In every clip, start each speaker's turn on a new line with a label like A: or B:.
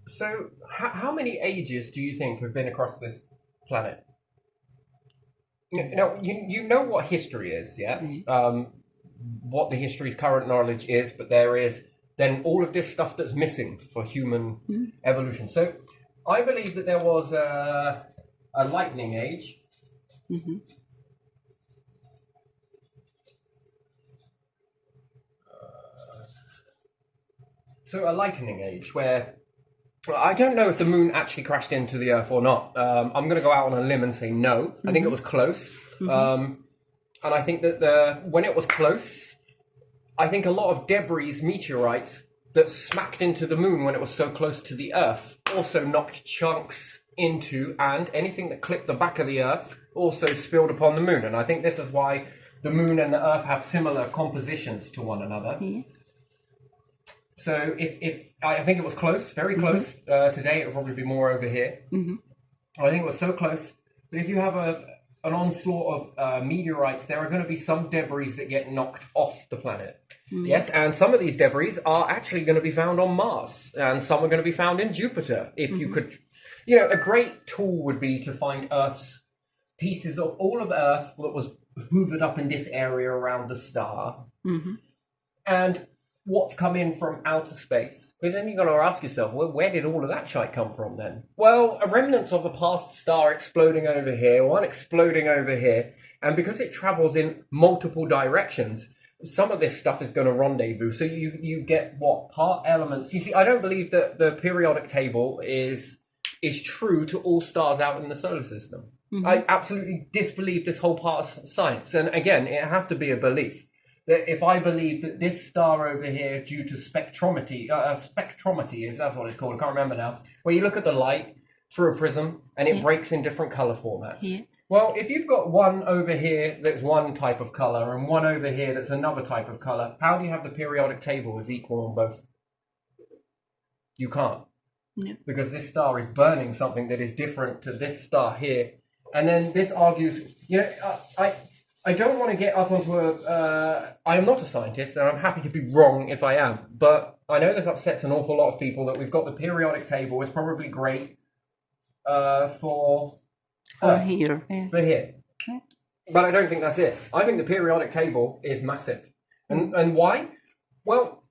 A: So, how many ages do you think have been across this planet? You know what history is, yeah? What the history's current knowledge is, but there is then all of this stuff that's missing for human evolution. So, I believe that there was a lightning age.
B: Mm-hmm.
A: So, a lightning age where I don't know if the moon actually crashed into the Earth or not. I'm going to go out on a limb and say no. I think it was close. And I think that when it was close, I think a lot of debris, meteorites that smacked into the moon when it was so close to the Earth also knocked chunks into, and anything that clipped the back of the Earth also spilled upon the moon. And I think this is why the moon and the Earth have similar compositions to one another.
B: Yeah.
A: So if I think it was close, very close. Today it will probably be more over here. I think it was so close. But if you have an onslaught of meteorites, there are going to be some debris that get knocked off the planet. Yes, and some of these debris are actually going to be found on Mars, and some are going to be found in Jupiter. If you could, a great tool would be to find Earth's pieces of all of Earth that was hoovered up in this area around the star, and what's come in from outer space. But then you've got to ask yourself, well, where did all of that shite come from then? Well, a remnants of a past star exploding over here, one exploding over here, and because it travels in multiple directions, some of this stuff is going to rendezvous. So you get what? Part elements. You see, I don't believe that the periodic table is true to all stars out in the solar system. I absolutely disbelieve this whole part of science. And again, it have to be a belief. That if I believe that this star over here, due to spectrometry, if that's what it's called, I can't remember now, where you look at the light through a prism and it breaks in different color formats.
B: Yeah.
A: Well, if you've got one over here that's one type of color and one over here that's another type of color, how do you have the periodic table as equal on both? You can't.
B: No.
A: Because this star is burning something that is different to this star here. And then this argues, I don't want to get up onto I am not a scientist, and I'm happy to be wrong if I am. But I know this upsets an awful lot of people that we've got the periodic table. It's probably great for
B: here.
A: For here.
B: Yeah.
A: But I don't think that's it. I think the periodic table is massive. And why? Well,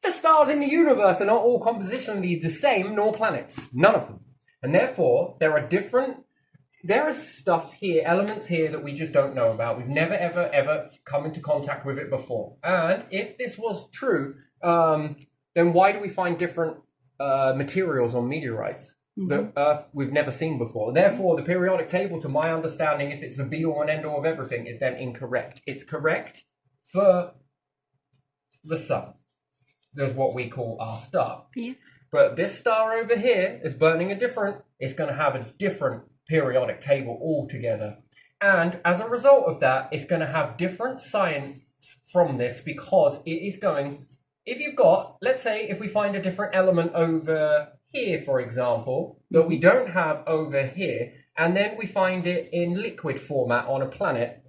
A: the stars in the universe are not all compositionally the same, nor planets. None of them. And therefore, there is stuff here, elements here that we just don't know about. We've never, ever come into contact with it before. And if this was true, then why do we find different materials on meteorites that Earth we've never seen before? Therefore, the periodic table, to my understanding, if it's a be-all and end-all of everything, is then incorrect. It's correct for the sun. There's what we call our star.
B: Yeah.
A: But this star over here is burning it's going to have a different periodic table altogether. And as a result of that, it's going to have different science from this, because it is going, if you've got, let's say, if we find a different element over here, for example, that we don't have over here, and then we find it in liquid format on a planet,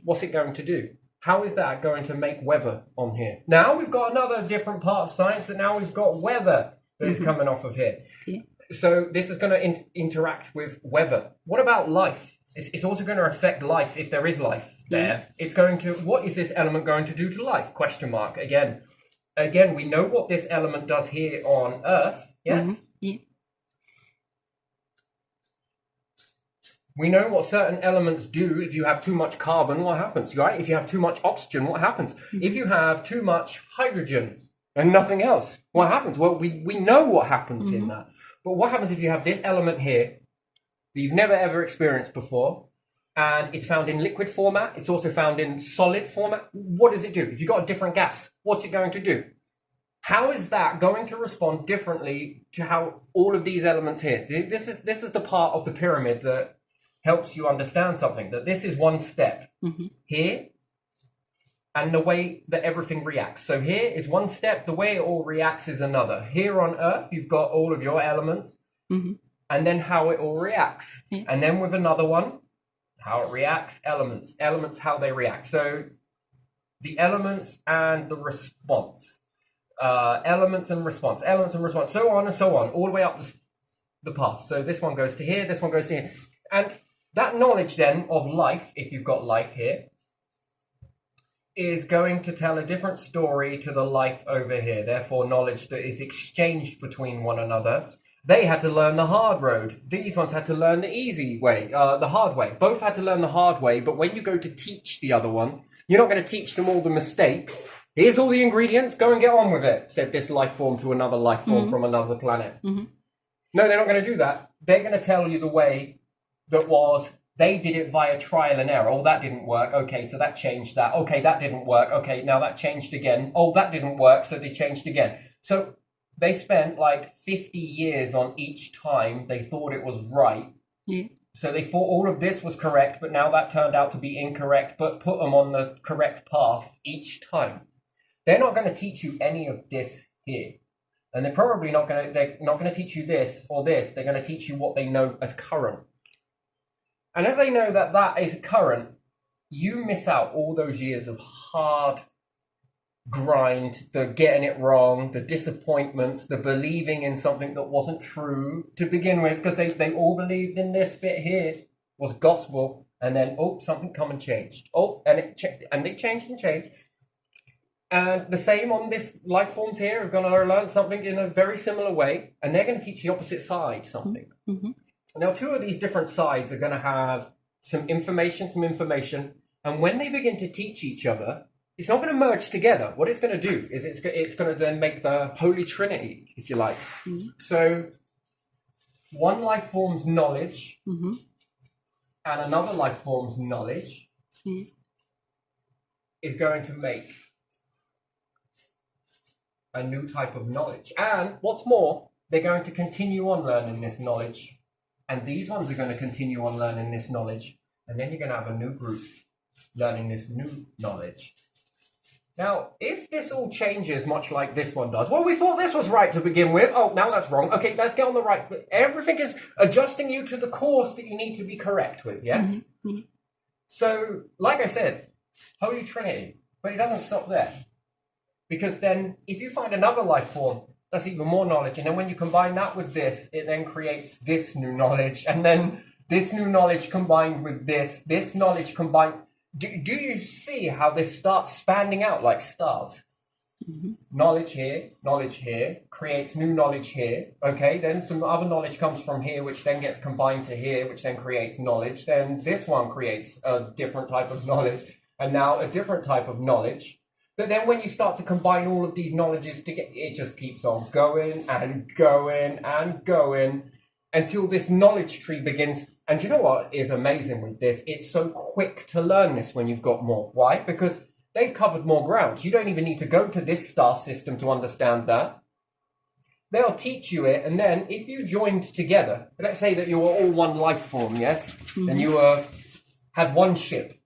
A: what's it going to do? How is that going to make weather on here? Now we've got another different part of science, that now we've got weather that is coming off of here.
B: Yeah.
A: So this is going to interact with weather. What about life? It's also going to affect life if there is life there. It's going to, what is this element going to do to life? Question mark. Again, we know what this element does here on Earth. Yes?
B: Yeah.
A: We know what certain elements do. If you have too much carbon, what happens, right? If you have too much oxygen, what happens? If you have too much hydrogen and nothing else, what happens? Well, we know what happens in that. But what happens if you have this element here that you've never ever experienced before, and it's found in liquid format, it's also found in solid format? What does it do? If you've got a different gas, what's it going to do? How is that going to respond differently to how all of these elements here? This is the part of the pyramid that helps you understand something, that this is one step here, and the way that everything reacts. So here is one step, the way it all reacts is another. Here on Earth, you've got all of your elements, and then how it all reacts. And then with another one, how it reacts, elements, how they react. So the elements and the response. elements and response, so on and so on, all the way up the path. So this one goes to here, this one goes to here. And that knowledge then of life, if you've got life here, is going to tell a different story to the life over here. Therefore, knowledge that is exchanged between one another. They had to learn the hard road. These ones had to learn the easy way, the hard way. Both had to learn the hard way, but when you go to teach the other one, you're not going to teach them all the mistakes. Here's all the ingredients, go and get on with it, said this life form to another life form from another planet. No, they're not going to do that. They're going to tell you the way that was, they did it via trial and error. Oh, that didn't work. Okay, so that changed that. Okay, that didn't work. Okay, now that changed again. Oh, that didn't work, so they changed again. So they spent like 50 years on each time they thought it was right.
B: Yeah.
A: So they thought all of this was correct, but now that turned out to be incorrect, but put them on the correct path each time. They're not going to teach you any of this here. And they're probably not going to teach you this or this. They're going to teach you what they know as current. And as they know that that is current, you miss out all those years of hard grind, the getting it wrong, the disappointments, the believing in something that wasn't true to begin with, because they all believed in this bit here was gospel, and then, oh, something come and changed. Oh, and they changed and changed. And the same on this life forms here are going to learn something in a very similar way, and they're going to teach the opposite side something. Mm-hmm. Now, two of these different sides are going to have some information, and when they begin to teach each other, it's not going to merge together. What it's going to do is it's going to then make the Holy Trinity, if you like. Mm-hmm. So one life form's knowledge and another life form's knowledge is going to make a new type of knowledge. And what's more, they're going to continue on learning this knowledge. And these ones are going to continue on learning this knowledge. And then you're going to have a new group learning this new knowledge. Now, if this all changes much like this one does, well, we thought this was right to begin with. Oh, now that's wrong. Okay, let's get on the right. Everything is adjusting you to the course that you need to be correct with, yes? Mm-hmm. So, like I said, Holy Trinity. But it doesn't stop there. Because then, if you find another life form, that's even more knowledge. And then when you combine that with this, it then creates this new knowledge. And then this new knowledge combined with this knowledge combined. Do you see how this starts spanning out like stars? Mm-hmm. Knowledge here, creates new knowledge here. Okay, then some other knowledge comes from here, which then gets combined to here, which then creates knowledge. Then this one creates a different type of knowledge. And now a different type of knowledge. But then when you start to combine all of these knowledges together, it just keeps on going and going and going until this knowledge tree begins. And you know what is amazing with this? It's so quick to learn this when you've got more. Why? Because they've covered more ground. You don't even need to go to this star system to understand that. They'll teach you it. And then if you joined together, let's say that you were all one life form, yes? Mm-hmm. And you had one ship.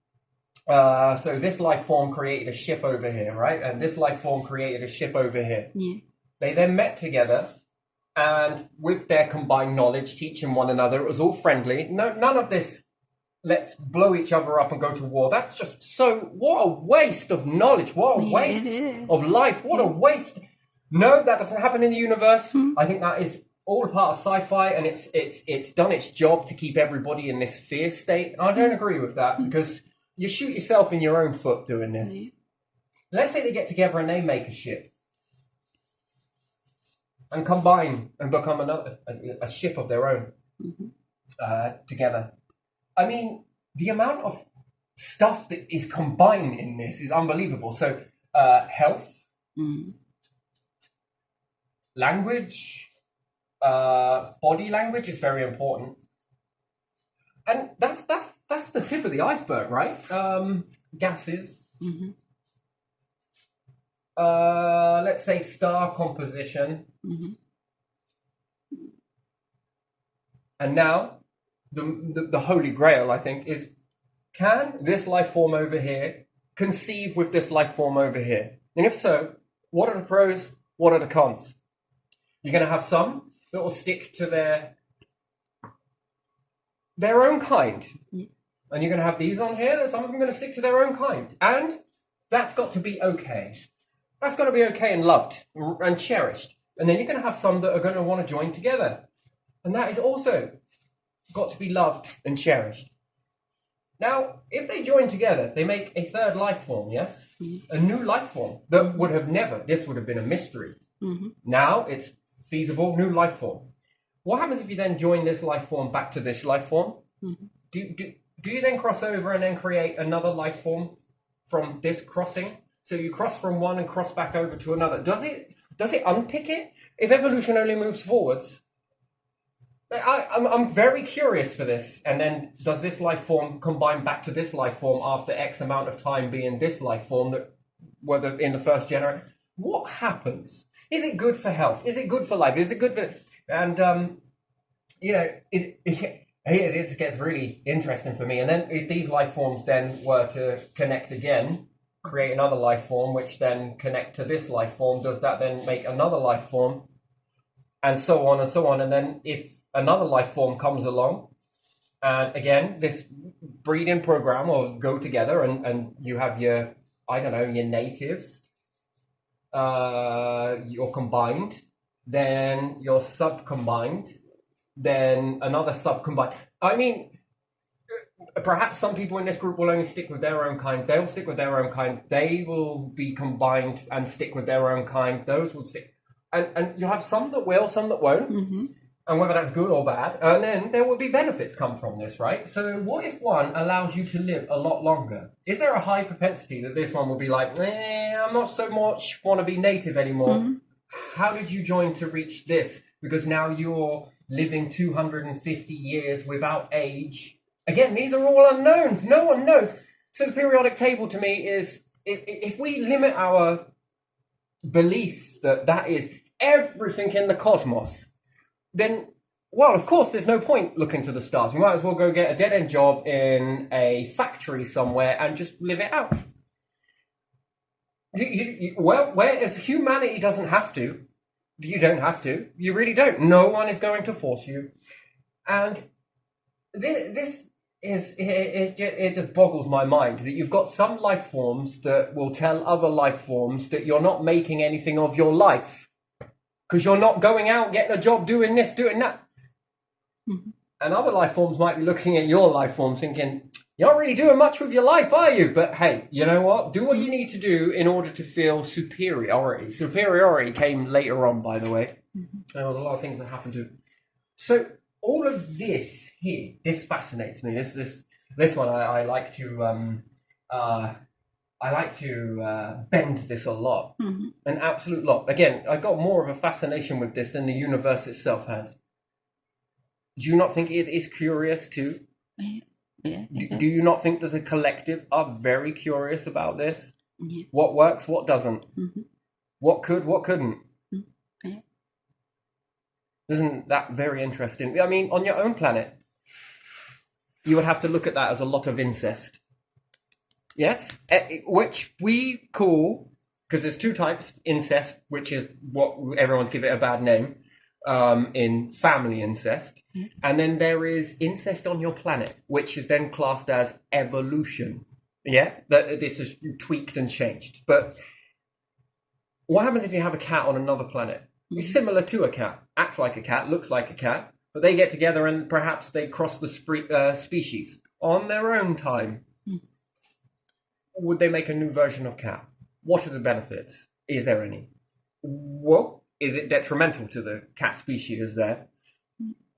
A: So this life form created a ship over here, right? And this life form created a ship over here. Yeah. They then met together, and with their combined knowledge, teaching one another, it was all friendly. No, none of this, let's blow each other up and go to war. That's just what a waste of knowledge. What a waste of life. What a waste. No, that doesn't happen in the universe. I think that is all a part of sci-fi, and it's done its job to keep everybody in this fear state. I don't agree with that, because you shoot yourself in your own foot doing this. Mm-hmm. Let's say they get together and they make a ship and combine and become a ship of their own together. I mean, the amount of stuff that is combined in this is unbelievable. So, health, language, body language is very important. And that's the tip of the iceberg, right? Gases. Mm-hmm. Let's say star composition. Mm-hmm. And now, the Holy Grail, I think, is, can this life form over here conceive with this life form over here? And if so, what are the pros? What are the cons? You're going to have some that will stick to their own kind. Yeah. And you're going to have these on here, and some of them are going to stick to their own kind. And that's got to be okay. That's going to be okay and loved and cherished. And then you're going to have some that are going to want to join together. And that is also got to be loved and cherished. Now, if they join together, they make a third life form, yes? A new life form that would have never, this would have been a mystery. Now it's feasible, new life form. What happens if you then join this life form back to this life form? Do you then cross over and then create another life form from this crossing? So you cross from one and cross back over to another. Does it unpick it? If evolution only moves forwards, I'm very curious for this. And then does this life form combine back to this life form after X amount of time being this life form that whether in the first generation? What happens? Is it good for health? Is it good for life? Is it good for... And, this gets really interesting for me. And then if these life forms then were to connect again, create another life form, which then connect to this life form, does that then make another life form? And so on and so on. And then if another life form comes along, and again, this breeding program will go together and you have your, I don't know, your natives, your combined, then your sub-combined, then another sub-combined. I mean, perhaps some people in this group will only stick with their own kind. They'll stick with their own kind. They will be combined and stick with their own kind. Those will stick. And you'll have some that will, some that won't. And whether that's good or bad. And then there will be benefits come from this, right? So what if one allows you to live a lot longer? Is there a high propensity that this one will be like, I'm not so much want to be native anymore. How did you join to reach this? Because now you're living 250 years without age. Again, these are all unknowns. No one knows. So the periodic table to me is if we limit our belief that is everything in the cosmos, then, well, of course, there's no point looking to the stars. We might as well go get a dead-end job in a factory somewhere and just live it out. Whereas humanity doesn't have to. You don't have to. You really don't. No one is going to force you. And this it just boggles my mind that you've got some life forms that will tell other life forms that you're not making anything of your life because you're not going out getting a job doing this, doing that. And other life forms might be looking at your life form thinking, you're not really doing much with your life, are you? But hey, you know what? Do what you need to do in order to feel superiority. Superiority came later on, by the way. There was a lot of things that happened to... So all of this here, this fascinates me. This one, I like to bend this a lot, an absolute lot. Again, I got more of a fascination with this than the universe itself has. Do you not think it is curious too?
B: Yeah,
A: Do you not think that the collective are very curious about this?
B: Yeah.
A: What works, what doesn't? What could, what couldn't?
B: Yeah.
A: Isn't that very interesting? I mean, on your own planet, you would have to look at that as a lot of incest. Yes? Which we call, because there's two types, incest, which is what everyone's give it a bad name, in family incest. And then there is incest on your planet, which is then classed as evolution. Yeah? This is tweaked and changed. But what happens if you have a cat on another planet? It's similar to a cat, acts like a cat, looks like a cat, but they get together and perhaps they cross the species on their own time. Would they make a new version of cat? What are the benefits? Is there any? Well, is it detrimental to the cat species there?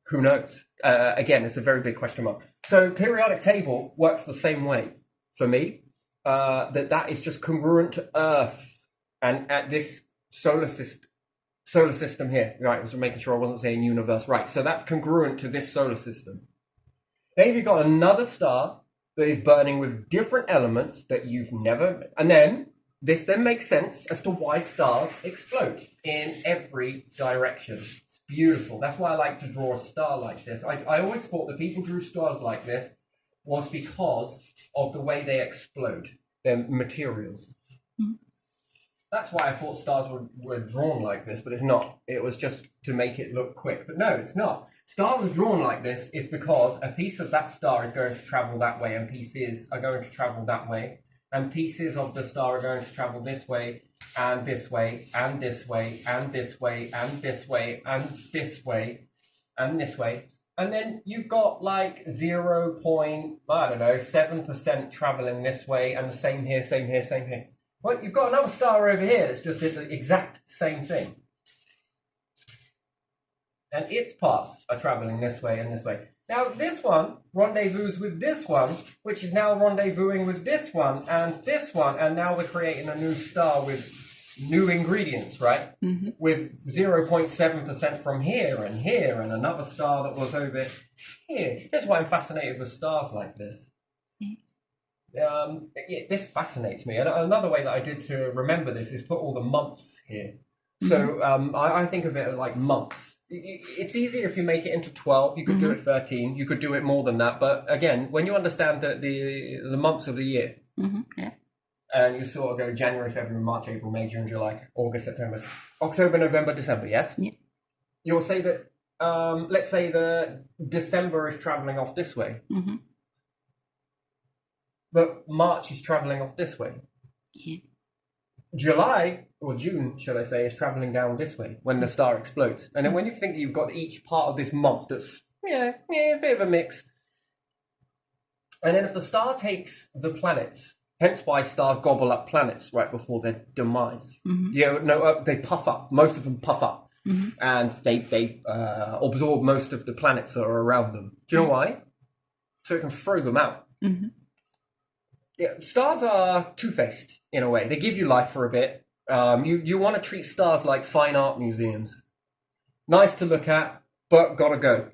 A: Who knows? Again, it's a very big question mark. So periodic table works the same way for me, that is just congruent to Earth and at this solar system here. Right, I was making sure I wasn't saying universe. Right, so that's congruent to this solar system. Then if you've got another star that is burning with different elements that you've never... And then this then makes sense as to why stars explode in every direction. It's beautiful. That's why I like to draw a star like this. I always thought that people drew stars like this was because of the way they explode, their materials. That's why I thought stars were drawn like this, but it's not. It was just to make it look quick. But no, it's not. Stars are drawn like this is because a piece of that star is going to travel that way and pieces are going to travel that way. and pieces of the star are going to travel this way, and this way, and this way, and this way, and this way, and this way, and this way. And then you've got like 0.7% traveling this way, and the same here, same here, same here. Well, you've got another star over here that's just did the exact same thing. And its parts are traveling this way and this way. Now, this one rendezvous with this one, which is now rendezvousing with this one, and now we're creating a new star with new ingredients, right?
B: Mm-hmm.
A: With 0.7% from here, and another star that was over here. That's why I'm fascinated with stars like this. This fascinates me. And another way that I did to remember this is put all the months here. So I think of it like months. It's easier if you make it into 12. You could do it 13. You could do it more than that. But again, when you understand the months of the year,
B: yeah.
A: and you sort of go January, February, March, April, May, June, July, August, September, October, November, December, yes?
B: Yeah.
A: You'll say that, let's say the December is traveling off this way.
B: Mm-hmm.
A: But March is traveling off this way.
B: Yeah.
A: July, or June, should I say, is traveling down this way when the star explodes. And then when you think that you've got each part of this month that's, a bit of a mix. And then if the star takes the planets, hence why stars gobble up planets right before their demise. They puff up. Most of them puff up. And they absorb most of the planets that are around them. Do you know why? So it can throw them out. Yeah, stars are two-faced in a way. They give you life for a bit. You want to treat stars like fine art museums. Nice to look at, but gotta go.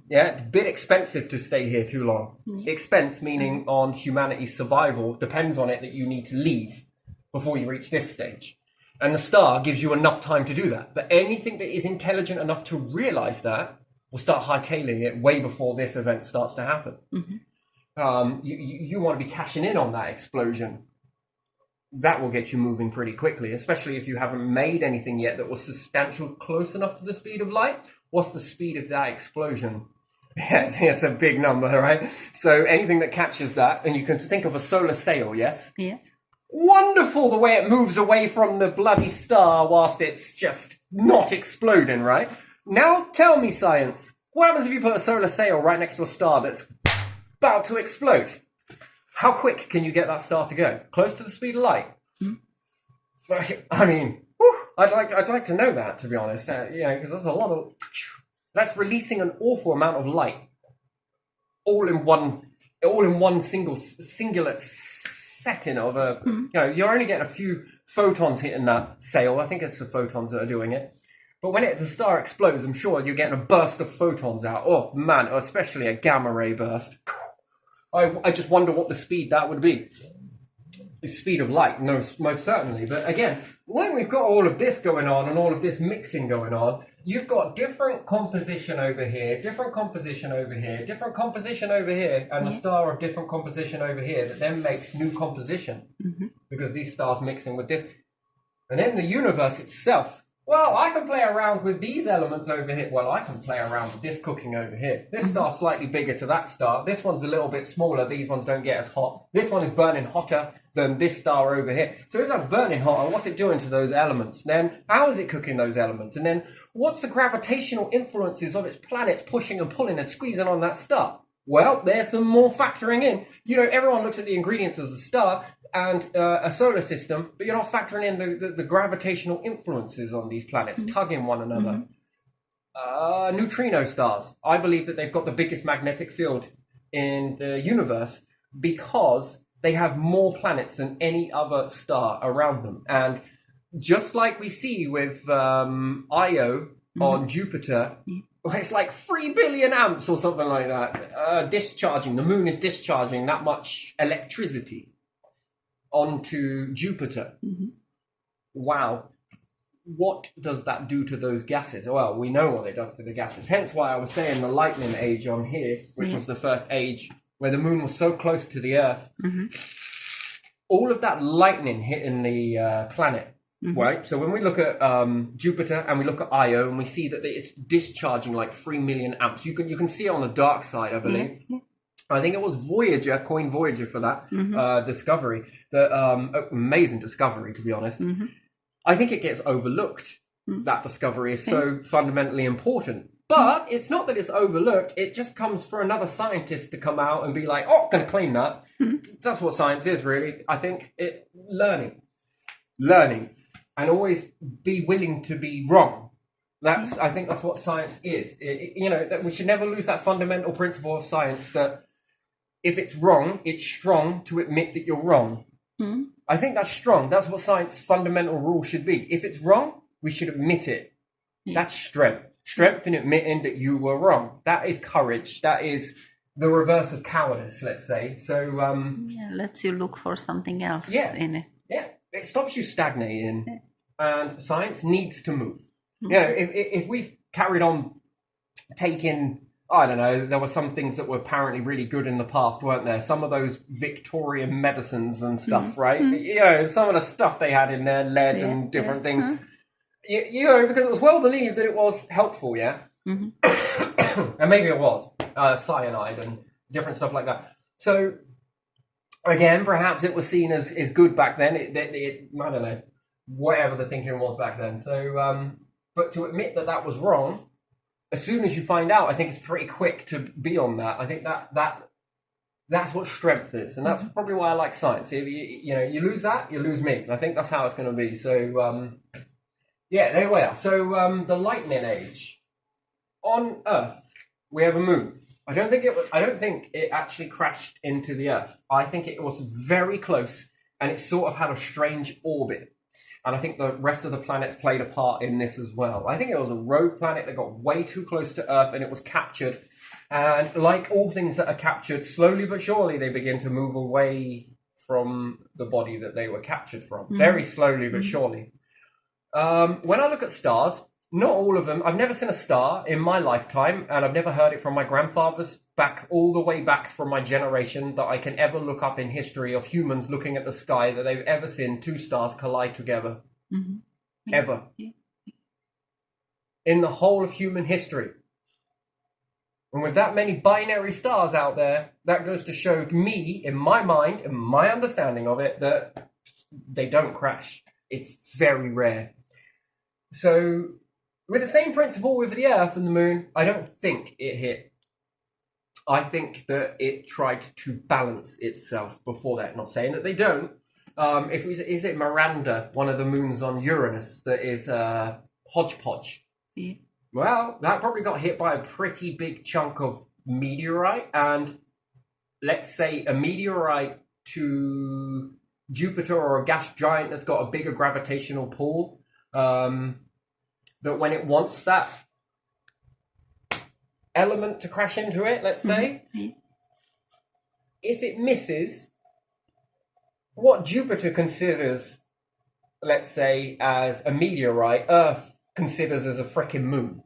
A: Yeah, it's a bit expensive to stay here too long. Expense meaning on humanity's survival depends on it that you need to leave before you reach this stage. And the star gives you enough time to do that. But anything that is intelligent enough to realize that will start hightailing it way before this event starts to happen. You want to be cashing in on that explosion. That will get you moving pretty quickly, especially if you haven't made anything yet that was substantial close enough to the speed of light. What's the speed of that explosion? Yes, it's a big number, right? So anything that catches that, and you can think of a solar sail, yes?
B: Yeah.
A: Wonderful the way it moves away from the bloody star whilst it's just not exploding, right? Now tell me, science, what happens if you put a solar sail right next to a star that's about to explode? How quick can you get that star to go? Close to the speed of light? I mean, I'd like to know that, to be honest. Because there's a lot of... That's releasing an awful amount of light, all in one singular setting of a. You're only getting a few photons hitting that sail. I think it's the photons that are doing it. But when the star explodes, I'm sure you're getting a burst of photons out. Oh man, especially a gamma ray burst. I just wonder what the speed that would be. The speed of light, no, most certainly. But again, when we've got all of this going on and all of this mixing going on, you've got different composition over here, different composition over here, different composition over here, and a star of different composition over here that then makes new composition because these stars mixing with this. And then the universe itself. Well, I can play around with these elements over here. Well, I can play around with this cooking over here. This star's slightly bigger to that star. This one's a little bit smaller. These ones don't get as hot. This one is burning hotter than this star over here. So if that's burning hotter, what's it doing to those elements? Then how is it cooking those elements? And then what's the gravitational influences of its planets pushing and pulling and squeezing on that star? Well, there's some more factoring in. Everyone looks at the ingredients as a star and a solar system, but you're not factoring in the gravitational influences on these planets, tugging one another. Neutrino stars. I believe that they've got the biggest magnetic field in the universe because they have more planets than any other star around them. And just like we see with Io on Jupiter, it's like 3 billion amps or something like that. Discharging, the moon is discharging that much electricity onto Jupiter. Wow. What does that do to those gases? Well, we know what it does to the gases. Hence why I was saying the lightning age on here, which was the first age where the moon was so close to the Earth. All of that lightning hitting the planet, right? So when we look at Jupiter and we look at Io and we see that it's discharging like 3 million amps. You can see it on the dark side, I believe. I think it was Voyager, coined Voyager for that discovery. That amazing discovery, to be honest. I think it gets overlooked. That discovery is so fundamentally important. But it's not that it's overlooked. It just comes for another scientist to come out and be like, "Oh, I'm going to claim that." That's what science is, really. I think learning, and always be willing to be wrong. I think that's what science is. That we should never lose that fundamental principle of science that if it's wrong, it's strong to admit that you're wrong. I think that's strong. That's what science fundamental rule should be. If it's wrong, we should admit it. That's strength. Strength in admitting that you were wrong. That is courage. That is the reverse of cowardice, let's say. So
B: lets you look for something else in it.
A: Yeah, it stops you stagnating, and science needs to move. If we've carried on taking, I don't know, there were some things that were apparently really good in the past, weren't there? Some of those Victorian medicines and stuff, right? Some of the stuff they had in there, lead and different things. Because it was well believed that it was helpful, and maybe it was cyanide and different stuff like that. So again, perhaps it was seen as good back then. I don't know, whatever the thinking was back then. So, but to admit that was wrong, as soon as you find out, I think it's pretty quick to be on that. I think that's what strength is, and that's probably why I like science. If you lose that, you lose me. I think that's how it's going to be. So. There we are. So the lightning age. On Earth, we have a moon. I don't think it actually crashed into the Earth. I think it was very close, and it sort of had a strange orbit. And I think the rest of the planets played a part in this as well. I think it was a rogue planet that got way too close to Earth, and it was captured. And like all things that are captured, slowly but surely they begin to move away from the body that they were captured from. Very slowly but surely. When I look at stars, not all of them, I've never seen a star in my lifetime, and I've never heard it from my grandfathers all the way back from my generation that I can ever look up in history of humans looking at the sky that they've ever seen two stars collide together. Ever. In the whole of human history. And with that many binary stars out there, that goes to show me, in my mind, and my understanding of it, that they don't crash. It's very rare. So, with the same principle with the Earth and the Moon, I don't think it hit. I think that it tried to balance itself before that. Not saying that they don't. Is it Miranda, one of the moons on Uranus, that is hodgepodge?
B: Yeah.
A: Well, that probably got hit by a pretty big chunk of meteorite, and let's say a meteorite to Jupiter or a gas giant that's got a bigger gravitational pull, that when it wants that element to crash into it, let's say, if it misses, what Jupiter considers, let's say, as a meteorite, Earth considers as a freaking moon.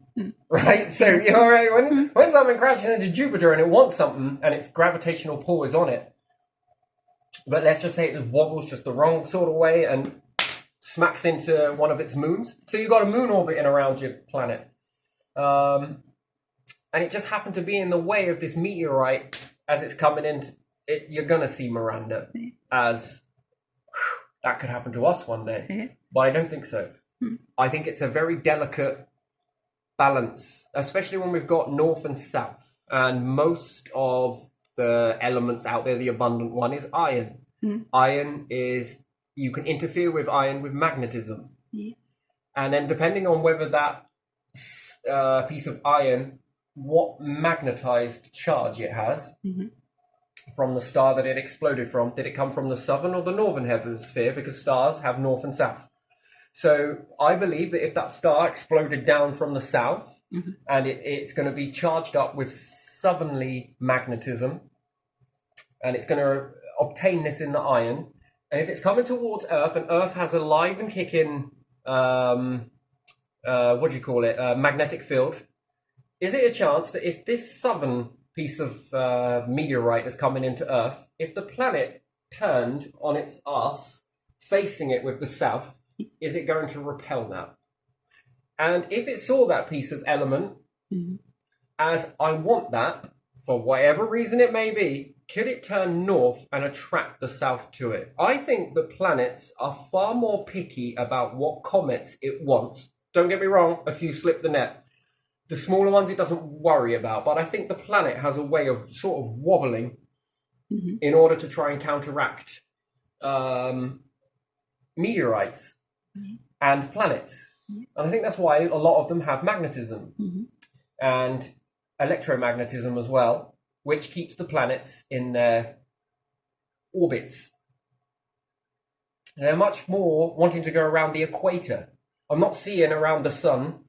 A: Right? So, when something crashes into Jupiter and it wants something and its gravitational pull is on it, but let's just say it just wobbles just the wrong sort of way and smacks into one of its moons. So you've got a moon orbiting around your planet. And it just happened to be in the way of this meteorite as it's coming in. You're going to see Miranda as that could happen to us one day. But I don't think so. I think it's a very delicate balance, especially when we've got north and south. And most of the elements out there, the abundant one is iron. Iron is, you can interfere with iron with magnetism. And then depending on whether that piece of iron, what magnetized charge it has from the star that it exploded from, did it come from the southern or the northern hemisphere? Because stars have north and south. So I believe that if that star exploded down from the south and it's going to be charged up with southerly magnetism, and it's going to obtain this in the iron, and if it's coming towards Earth and Earth has a live and kicking, magnetic field, is it a chance that if this southern piece of meteorite is coming into Earth, if the planet turned on its arse, facing it with the south, is it going to repel that? And if it saw that piece of element as I want that, for whatever reason it may be, could it turn north and attract the south to it? I think the planets are far more picky about what comets it wants. Don't get me wrong, a few slip the net. The smaller ones it doesn't worry about, but I think the planet has a way of sort of wobbling in order to try and counteract meteorites and planets. And I think that's why a lot of them have magnetism and electromagnetism as well, which keeps the planets in their orbits. They're much more wanting to go around the equator. I'm not seeing around the sun.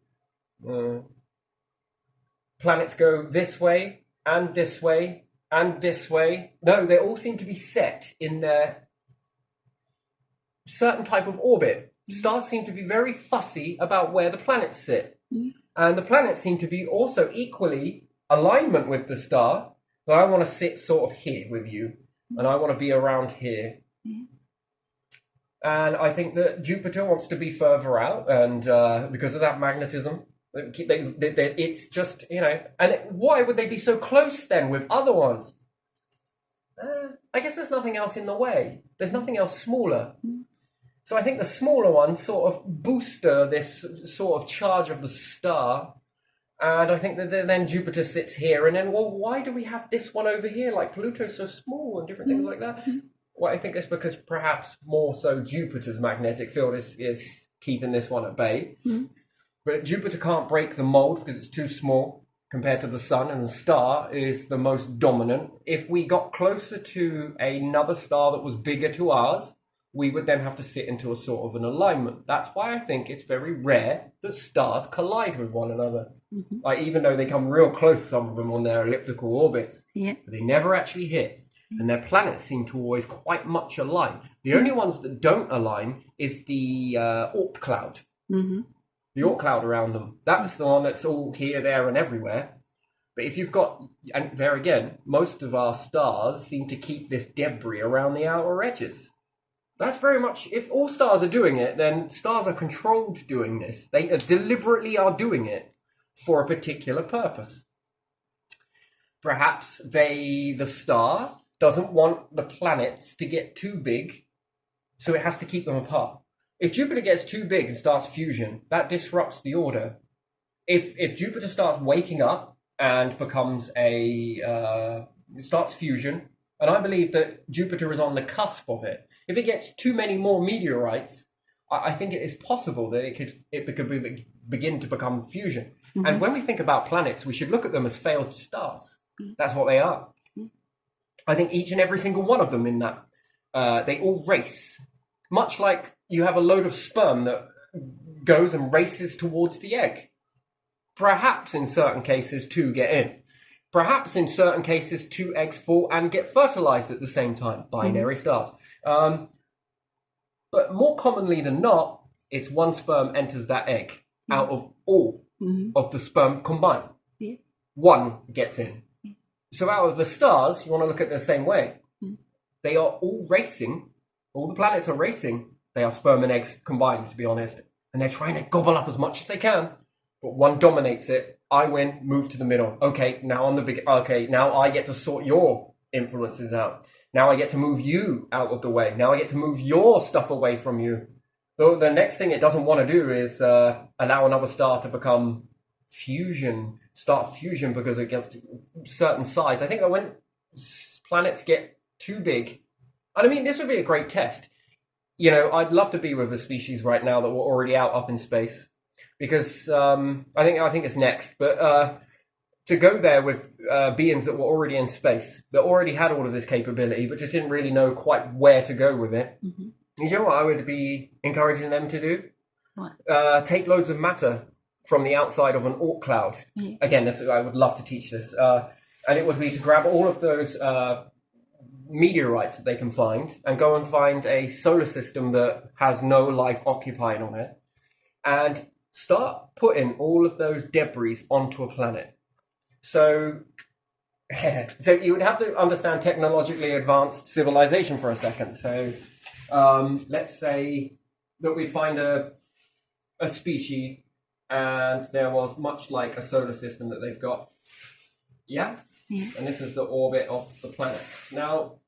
A: Planets go this way and this way and this way. No, they all seem to be set in their certain type of orbit. Stars seem to be very fussy about where the planets sit. And the planets seem to be also equally alignment with the star. So I want to sit sort of here with you, and I want to be around here. And I think that Jupiter wants to be further out, and because of that magnetism, it's just, you know, and why would they be so close then with other ones? I guess there's nothing else in the way. There's nothing else smaller. So I think the smaller ones sort of booster this sort of charge of the star. And I think that then Jupiter sits here. And then, well, why do we have this one over here? Like Pluto's so small and different things like that. Well, I think it's because perhaps more so Jupiter's magnetic field is keeping this one at bay. But Jupiter can't break the mold because it's too small compared to the sun. And the star is the most dominant. If we got closer to another star that was bigger to ours, we would then have to sit into a sort of an alignment. That's why I think it's very rare that stars collide with one another. Like, even though they come real close, some of them on their elliptical orbits, but they never actually hit. And their planets seem to always quite much align. The only ones that don't align is the Oort cloud. The Oort cloud around them. That's the one that's all here, there, and everywhere. But if you've got, and there again, most of our stars seem to keep this debris around the outer edges. That's very much, if all stars are doing it, then stars are controlled doing this. They deliberately are doing it for a particular purpose. Perhaps the star doesn't want the planets to get too big, so it has to keep them apart. If Jupiter gets too big and starts fusion, that disrupts the order. If Jupiter starts waking up and becomes starts fusion, and I believe that Jupiter is on the cusp of it. If it gets too many more meteorites, I think it is possible that it could begin to become fusion. And when we think about planets, we should look at them as failed stars. That's what they are. I think each and every single one of them in that, they all race. Much like you have a load of sperm that goes and races towards the egg. Perhaps in certain cases, two get in. Perhaps in certain cases, two eggs fall and get fertilized at the same time. Binary stars. But more commonly than not, it's one sperm enters that egg out of all of the sperm combined. One gets in. So out of the stars, you want to look at it the same way. They are all racing. All the planets are racing. They are sperm and eggs combined, to be honest. And they're trying to gobble up as much as they can. But one dominates it. I win, move to the middle. Okay, now I'm the big... Okay, now I get to sort your influences out. Now I get to move you out of the way. Now I get to move your stuff away from you. So the next thing it doesn't want to do is allow another star to become start fusion because it gets certain size. I think that when planets get too big... And I mean, this would be a great test. You know, I'd love to be with a species right now that were already out up in space. Because I think it's next, but to go there with beings that were already in space, that already had all of this capability, but just didn't really know quite where to go with it. You know what I would be encouraging them to do?
B: What?
A: Take loads of matter from the outside of an Oort cloud. Again, I would love to teach this. And it would be to grab all of those meteorites that they can find and go and find a solar system that has no life occupied on it. And start putting all of those debris onto a planet. So you would have to understand technologically advanced civilization for a second. So let's say that we find a species and there was much like a solar system that they've got. Yeah?
B: Yeah.
A: And this is the orbit of the planet. Now,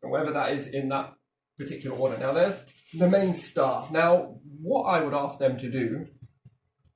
A: whether that is in that particular order. Now, there's the main star. Now, what I would ask them to do,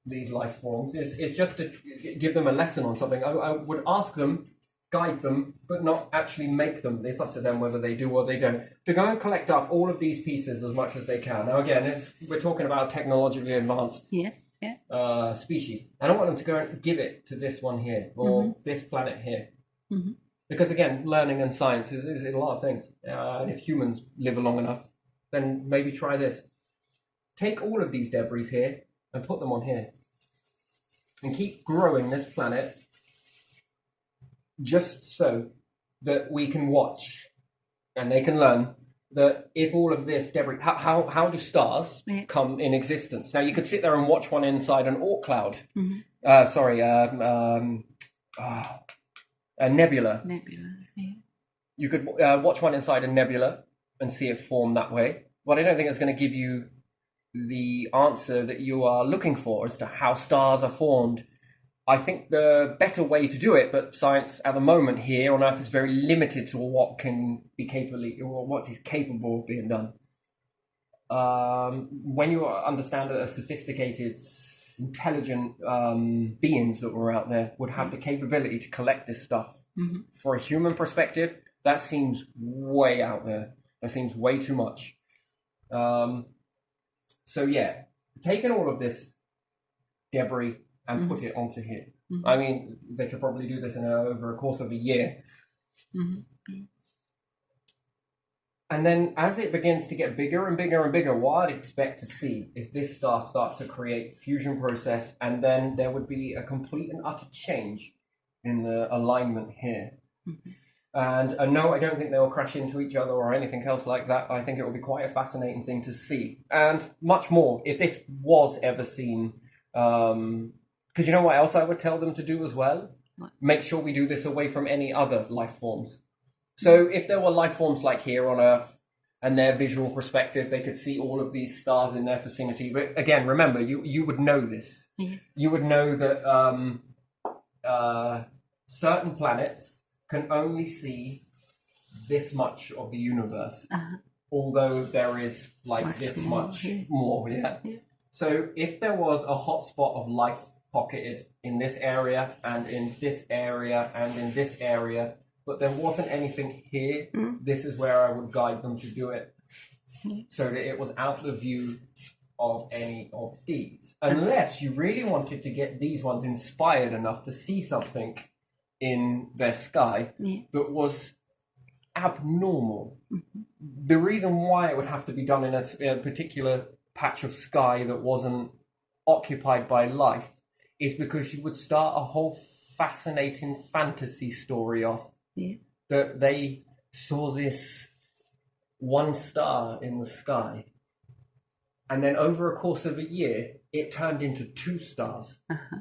A: these life forms, is just to give them a lesson on something. I would ask them, guide them, but not actually make them. It's up to them whether they do or they don't. To go and collect up all of these pieces as much as they can. Now, again, we're talking about technologically advanced species. I don't want them to go and give it to this one here or this planet here.
B: Mm-hmm.
A: Because again, learning and science is a lot of things. And if humans live long enough, then maybe try this. Take all of these debris here and put them on here. And keep growing this planet just so that we can watch and they can learn that if all of this debris, how do stars come in existence? Now, you could sit there and watch one inside an Oort cloud. A nebula.
B: Yeah.
A: You could watch one inside a nebula and see it form that way. But I don't think it's going to give you the answer that you are looking for as to how stars are formed. I think the better way to do it, but science at the moment here on Earth is very limited to what can be what is capable of being done. When you understand that a sophisticated, intelligent beings that were out there would have the capability to collect this stuff.
B: Mm-hmm.
A: For a human perspective, that seems way out there. That seems way too much. So yeah, taking all of this debris and put it onto here. Mm-hmm. I mean, they could probably do this over a course of a year. Mm-hmm. And then as it begins to get bigger and bigger and bigger, what I'd expect to see is this star start to create fusion process, and then there would be a complete and utter change in the alignment here. Mm-hmm. And no, I don't think they'll crash into each other or anything else like that. I think it will be quite a fascinating thing to see. And much more, if this was ever seen, because you know what else I would tell them to do as well? What? Make sure we do this away from any other life forms. So if there were life forms like here on Earth and their visual perspective, they could see all of these stars in their vicinity. But again, remember, you would know this. Mm-hmm. You would know that certain planets can only see this much of the universe, although there is like this much more. Yeah. So if there was a hotspot of life pocketed in this area and in this area and in this area, but there wasn't anything here, this is where I would guide them to do it, so that it was out of the view of any of these. Unless you really wanted to get these ones inspired enough to see something in their sky that was abnormal. Mm-hmm. The reason why it would have to be done in a particular patch of sky that wasn't occupied by life is because you would start a whole fascinating fantasy story off. Yeah. That they saw this one star in the sky, and then over a course of a year, it turned into two stars. Uh-huh.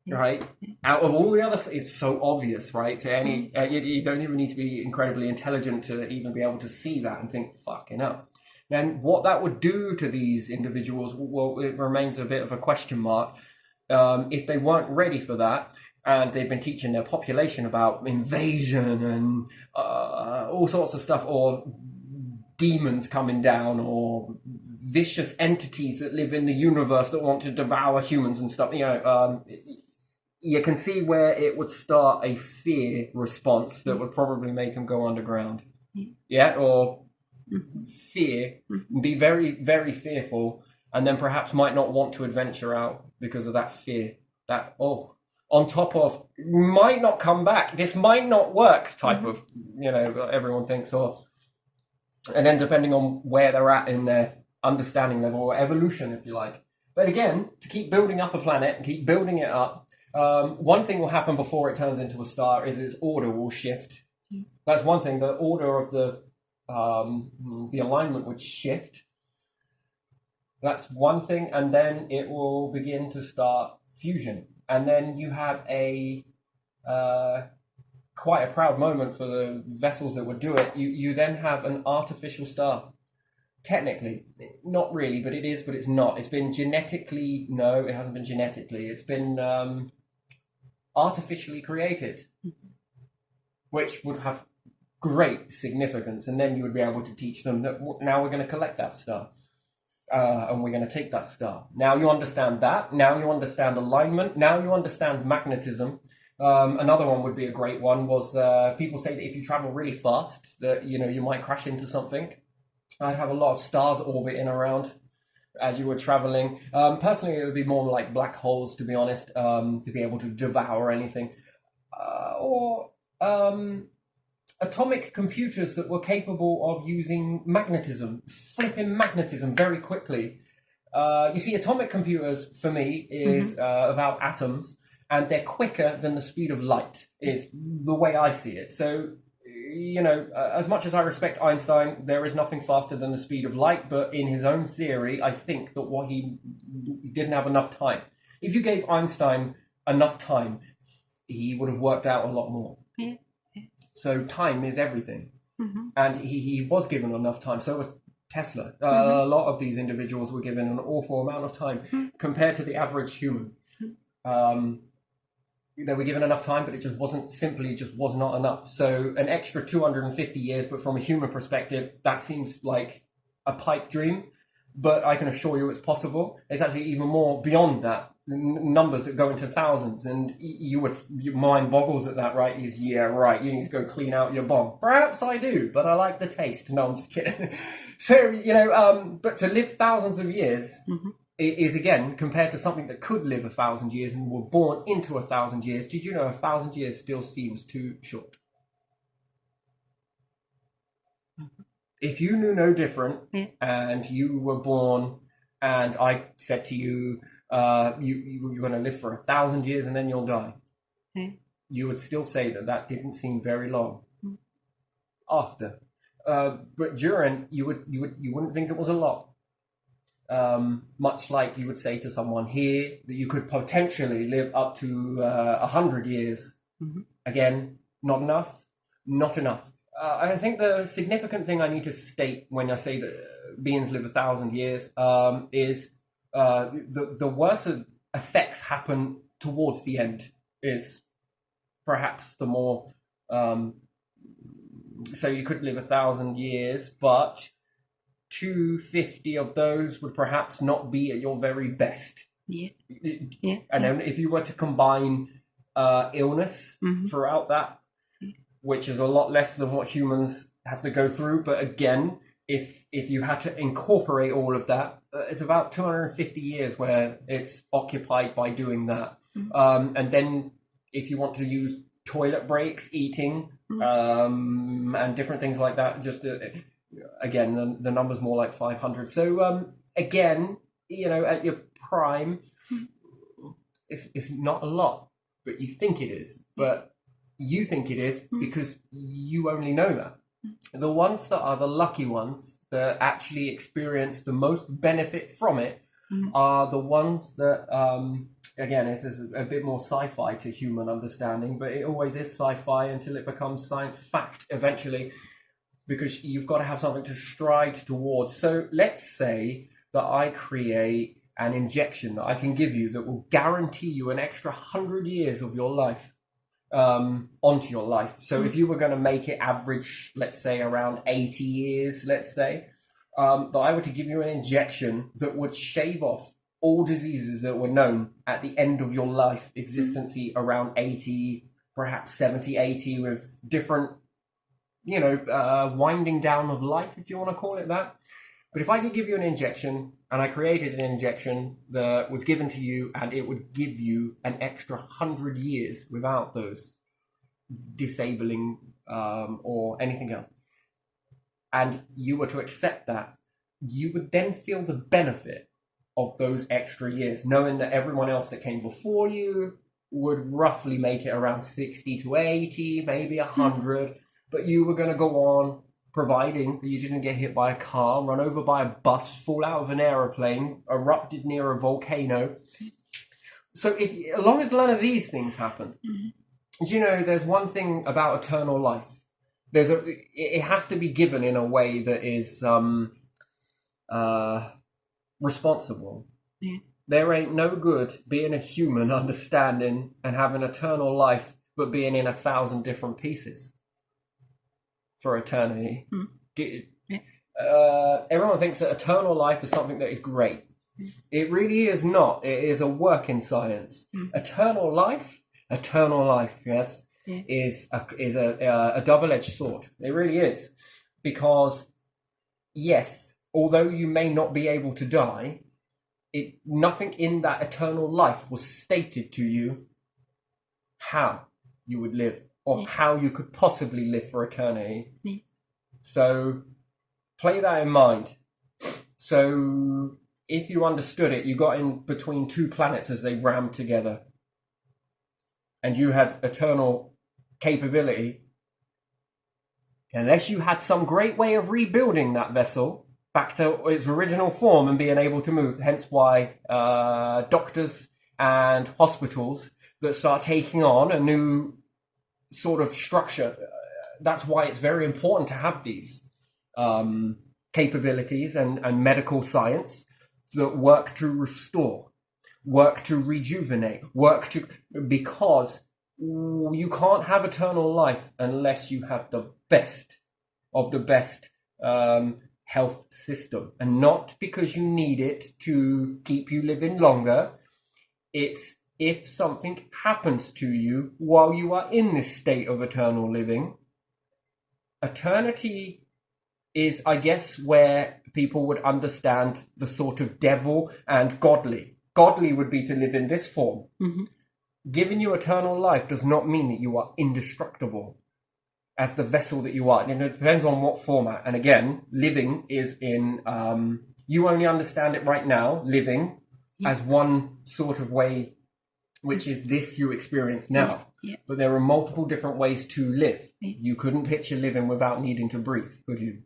A: Yeah. Right? Yeah. Out of all the others, it's so obvious, right? To any, you don't even need to be incredibly intelligent to even be able to see that and think, fucking hell. Then what that would do to these individuals, well, it remains a bit of a question mark. If they weren't ready for that, and they've been teaching their population about invasion and all sorts of stuff, or demons coming down, or vicious entities that live in the universe that want to devour humans and stuff, you can see where it would start a fear response that would probably make them go underground. Yeah, or fear, be very, very fearful, and then perhaps might not want to adventure out because of that fear. That, on top of, might not come back, this might not work type of, everyone thinks of. And then depending on where they're at in their understanding level, or evolution, if you like. But again, to keep building up a planet and keep building it up, one thing will happen before it turns into a star is its order will shift. That's one thing. The order of the alignment would shift. That's one thing. And then it will begin to start fusion. And then you have quite a proud moment for the vessels that would do it. You then have an artificial star. Technically, not really, but it is, but it's not. It's been genetically, no, it hasn't been genetically. It's been artificially created, which would have great significance. And then you would be able to teach them that now we're going to collect that star. And we're going to take that star. Now you understand that. Now you understand alignment. Now you understand magnetism. Another one would be a great one was people say that if you travel really fast, that you might crash into something. I have a lot of stars orbiting around as you were traveling. Personally, it would be more like black holes, to be honest, to be able to devour anything, or atomic computers that were capable of using magnetism, flipping magnetism very quickly. You see, atomic computers, for me, is about atoms, and they're quicker than the speed of light, is the way I see it. So, as much as I respect Einstein, there is nothing faster than the speed of light, but in his own theory, I think that he didn't have enough time. If you gave Einstein enough time, he would have worked out a lot more. Yeah. So time is everything. And he was given enough time. So was Tesla. A lot of these individuals were given an awful amount of time compared to the average human. They were given enough time, but it just was not enough. So an extra 250 years, but from a human perspective, that seems like a pipe dream. But I can assure you it's possible. It's actually even more beyond that. Numbers that go into thousands, and your mind boggles at that, right? Right, you need to go clean out your bomb. Perhaps I do, but I like the taste. No, I'm just kidding. So, but to live thousands of years is, again, compared to something that could live 1,000 years and were born into 1,000 years, did you know 1,000 years still seems too short? If you knew no different and you were born and I said to you, you're going to live for 1,000 years and then you'll die, you would still say that didn't seem very long. After, but during, you wouldn't think it was a lot. Much like you would say to someone here that you could potentially live up to 100 years. Again, not enough. I think the significant thing I need to state when I say that beings live 1,000 years is the worst effects happen towards the end, is perhaps the more so you could live 1,000 years, but 250 of those would perhaps not be at your very best. And then if you were to combine illness throughout that, which is a lot less than what humans have to go through, but again, if you had to incorporate all of that, it's about 250 years where it's occupied by doing that. And then if you want to use toilet breaks, eating, and different things like that, just again, the number's more like 500. So again, at your prime, it's not a lot, but you think it is. But you think it is because you only know that. The ones that are the lucky ones that actually experience the most benefit from it are the ones that, again, it is a bit more sci-fi to human understanding, but it always is sci-fi until it becomes science fact eventually, because you've got to have something to stride towards. So let's say that I create an injection that I can give you that will guarantee you an extra 100 years of your life. Onto your life. So if you were going to make it average, let's say around 80 years, let's say, that I were to give you an injection that would shave off all diseases that were known at the end of your life existency around 80, perhaps 70, 80, with different, winding down of life, if you want to call it that. But if I could give you an injection, and I created an injection that was given to you, and it would give you an extra 100 years without those disabling or anything else, and you were to accept that, you would then feel the benefit of those extra years, knowing that everyone else that came before you would roughly make it around 60 to 80, maybe 100, but you were going to go on, providing that you didn't get hit by a car, run over by a bus, fall out of an aeroplane, erupted near a volcano. So as long as none of these things happen, there's one thing about eternal life. It has to be given in a way that is responsible. there ain't no good being a human, understanding and having eternal life, but being in 1,000 different pieces for eternity. Everyone thinks that eternal life is something that is great. It really is not. It is a work in science. Eternal life, yes, is a double-edged sword. It really is, because yes, although you may not be able to die, nothing in that eternal life was stated to you how you would live or how you could possibly live for eternity. So play that in mind. So if you understood it, you got in between two planets as they rammed together, and you had eternal capability. Unless you had some great way of rebuilding that vessel back to its original form and being able to move, hence why doctors and hospitals that start taking on a new sort of structure, that's why it's very important to have these capabilities and medical science that work to restore, work to rejuvenate, because you can't have eternal life unless you have the best of the best health system, and not because you need it to keep you living longer. It's if something happens to you while you are in this state of eternal living. Eternity is, I guess, where people would understand the sort of devil and godly. Godly would be to live in this form. Giving you eternal life does not mean that you are indestructible as the vessel that you are. And it depends on what format. And again, living is in, you only understand it right now, living as one sort of way, which is this you experience now. But there are multiple different ways to live. You couldn't picture living without needing to breathe, could you?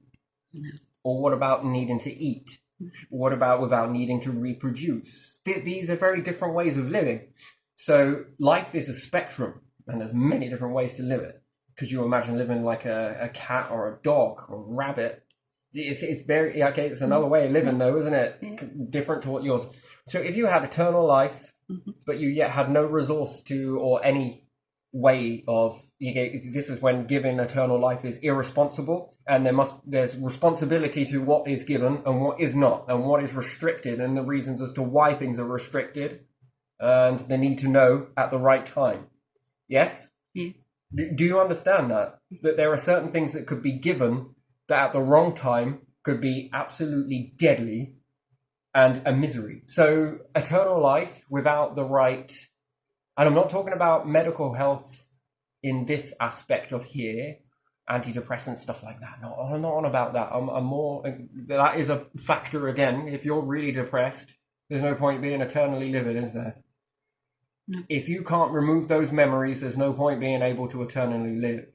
B: No.
A: Or what about needing to eat? What about without needing to reproduce? These are very different ways of living. So life is a spectrum, and there's many different ways to live it. Could you imagine living like a cat or a dog or a rabbit? It's very, okay, it's another way of living though, isn't it? Different to what yours. So if you had eternal life, but you yet had no resource to, or any way of, this is when giving eternal life is irresponsible, and there's responsibility to what is given and what is not, and what is restricted, and the reasons as to why things are restricted, and the need to know at the right time. Yes? Do you understand that? That there are certain things that could be given that at the wrong time could be absolutely deadly and a misery. So eternal life without the right, and I'm not talking about medical health in this aspect of here, antidepressants, stuff like that. No, I'm not on about that. I'm more, that is a factor again. If you're really depressed, there's no point being eternally living, is there? No. If you can't remove those memories, there's no point being able to eternally live.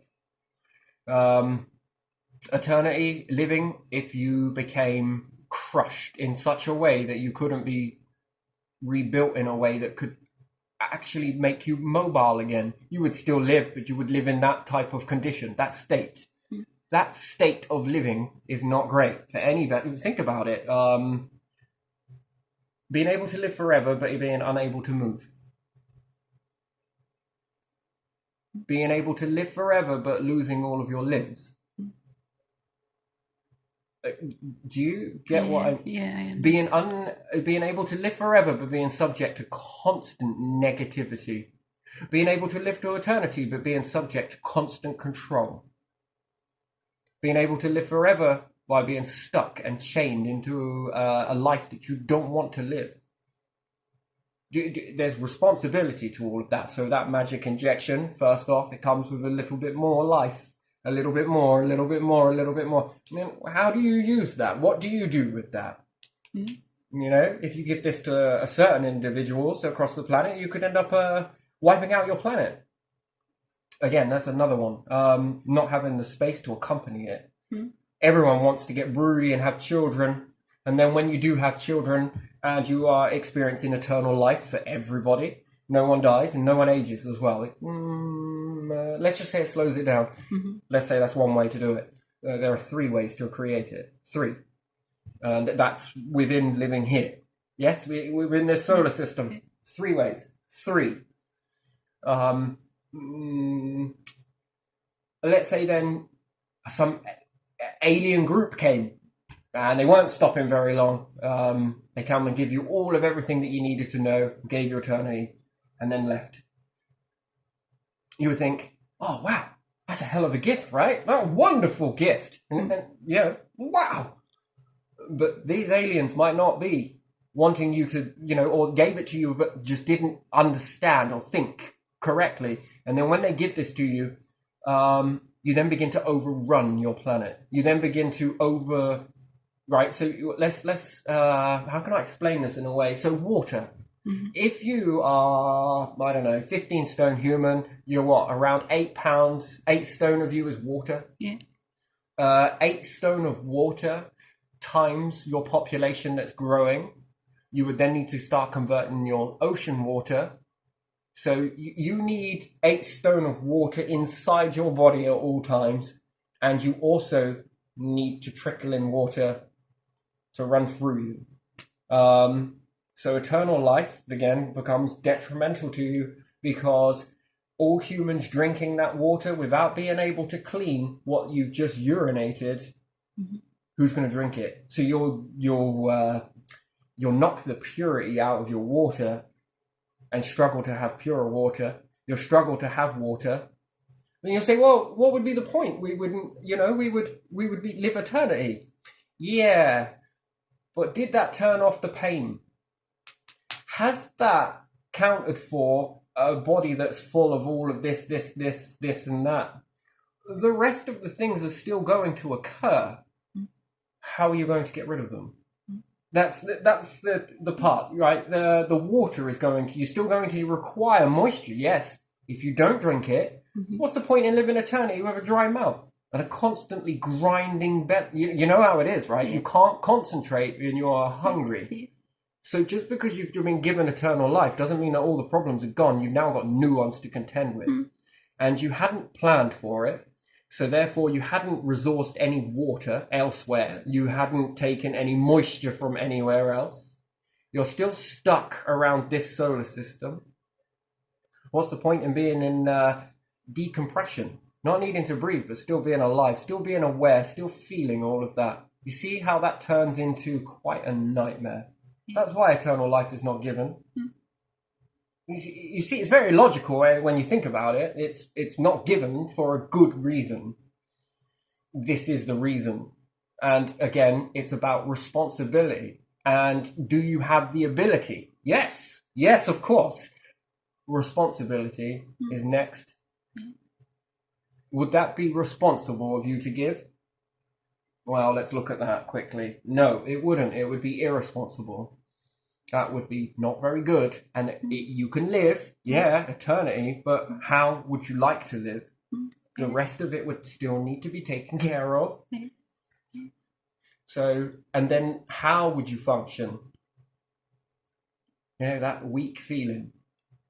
A: Eternity living, if you became crushed in such a way that you couldn't be rebuilt in a way that could actually make you mobile again, you would still live, but you would live in that type of condition, that state. That state of living is not great for any that. Think about it. Being able to live forever, but being unable to move. Being able to live forever, but losing all of your limbs. Do you get what I? Being able to live forever, but being subject to constant negativity. Being able to live to eternity, but being subject to constant control. Being able to live forever by being stuck and chained into a life that you don't want to live. There's responsibility to all of that. So that magic injection, first off, it comes with a little bit more life. A little bit more, a little bit more, a little bit more. And then how do you use that? What do you do with that? You know, if you give this to a certain individuals across the planet, you could end up wiping out your planet. Again, that's another one. Not having the space to accompany it. Everyone wants to get broody and have children. And then when you do have children and you are experiencing eternal life for everybody, no one dies and no one ages as well. Let's just say it slows it down. Let's say that's one way to do it. There are 3 ways to create it. 3. And that's within living here. Yes, we're in this solar system. 3 ways. 3. Let's say then some alien group came and they weren't stopping very long. They come and give you all of everything that you needed to know, gave you eternity, and then left. You would think, oh, wow, that's a hell of a gift, right? Oh, a wonderful gift. And wow. But these aliens might not be wanting you to, or gave it to you, but just didn't understand or think correctly. And then when they give this to you, you then begin to overrun your planet. You then begin to right? So let's how can I explain this in a way? So water. Mm-hmm. If you are, I don't know, 15 stone human, you're what, around 8 pounds, 8 stone of you is water?
B: Yeah.
A: 8 stone of water times your population that's growing. You would then need to start converting your ocean water. So you need 8 stone of water inside your body at all times. And you also need to trickle in water to run through you. So eternal life, again, becomes detrimental to you because all humans drinking that water without being able to clean what you've just urinated, mm-hmm. Who's going to drink it? So you'll knock the purity out of your water and struggle to have pure water. You'll struggle to have water. And you'll say, well, what would be the point? We wouldn't, we would live eternity. Yeah, but did that turn off the pain? Has that counted for a body that's full of all of this, and that? The rest of the things are still going to occur. How are you going to get rid of them? That's the part, right? The water is you're still going to require moisture, yes. If you don't drink it, mm-hmm. What's the point in living eternity with a dry mouth and a constantly grinding belly? You know how it is, right? Yeah. You can't concentrate when you're hungry. Yeah. So just because you've been given eternal life doesn't mean that all the problems are gone. You've now got new ones to contend with. Mm. And you hadn't planned for it. So therefore you hadn't resourced any water elsewhere. You hadn't taken any moisture from anywhere else. You're still stuck around this solar system. What's the point in being in decompression? Not needing to breathe, but still being alive, still being aware, still feeling all of that. You see how that turns into quite a nightmare. That's why eternal life is not given. You see, it's very logical when you think about it. It's not given for a good reason. This is the reason. And again, it's about responsibility. And do you have the ability? Yes. Yes, of course. Responsibility is next. Would that be responsible of you to give? Well, let's look at that quickly. No, it wouldn't. It would be irresponsible. That would be not very good. And you can live, eternity, but how would you like to live? The rest of it would still need to be taken care of. So, and then how would you function? That weak feeling.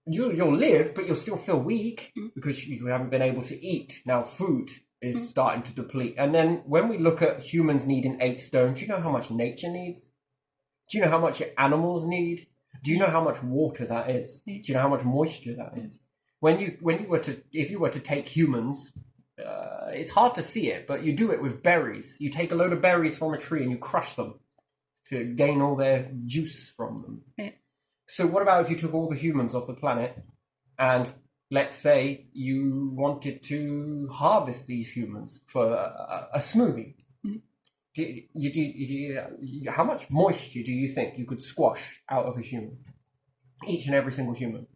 A: You'll live, but you'll still feel weak because you haven't been able to eat. Now, food is starting to deplete. And then when we look at humans needing 8 stone, do you know how much nature needs? Do you know how much animals need? Do you know how much water that is? Do you know how much moisture that is? If you were to take humans, it's hard to see it, but you do it with berries. You take a load of berries from a tree and you crush them to gain all their juice from them. Yeah. So what about if you took all the humans off the planet and let's say you wanted to harvest these humans for a smoothie? How much moisture do you think you could squash out of a human? Each and every single human.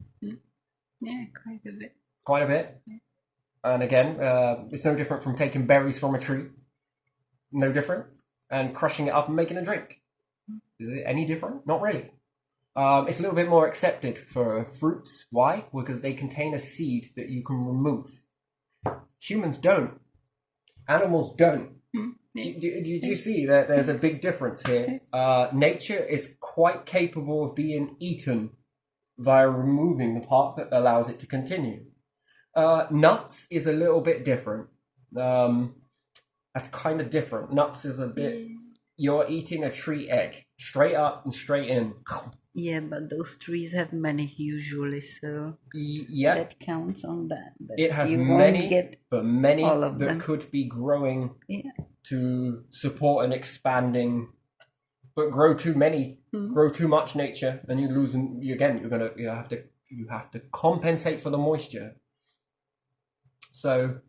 B: Yeah, quite a bit.
A: Quite a bit. Yeah. And again, it's no different from taking berries from a tree. No different. And crushing it up and making a drink. Is it any different? Not really. It's a little bit more accepted for fruits. Why? Because they contain a seed that you can remove. Humans don't. Animals don't. Do you see that there's a big difference here? Nature is quite capable of being eaten via removing the part that allows it to continue. Nuts is a little bit different. That's kind of different. Nuts is a bit... you're eating a tree egg, straight up and straight in.
B: Yeah, but those trees have many usually, so
A: Yeah,
B: that counts on that. But
A: it has
B: you
A: many,
B: won't get
A: but many
B: all of
A: that
B: them.
A: could be growing
B: Yeah.
A: to support an expanding, but grow too many, grow too much nature, and you lose. Again, you have to compensate for the moisture. So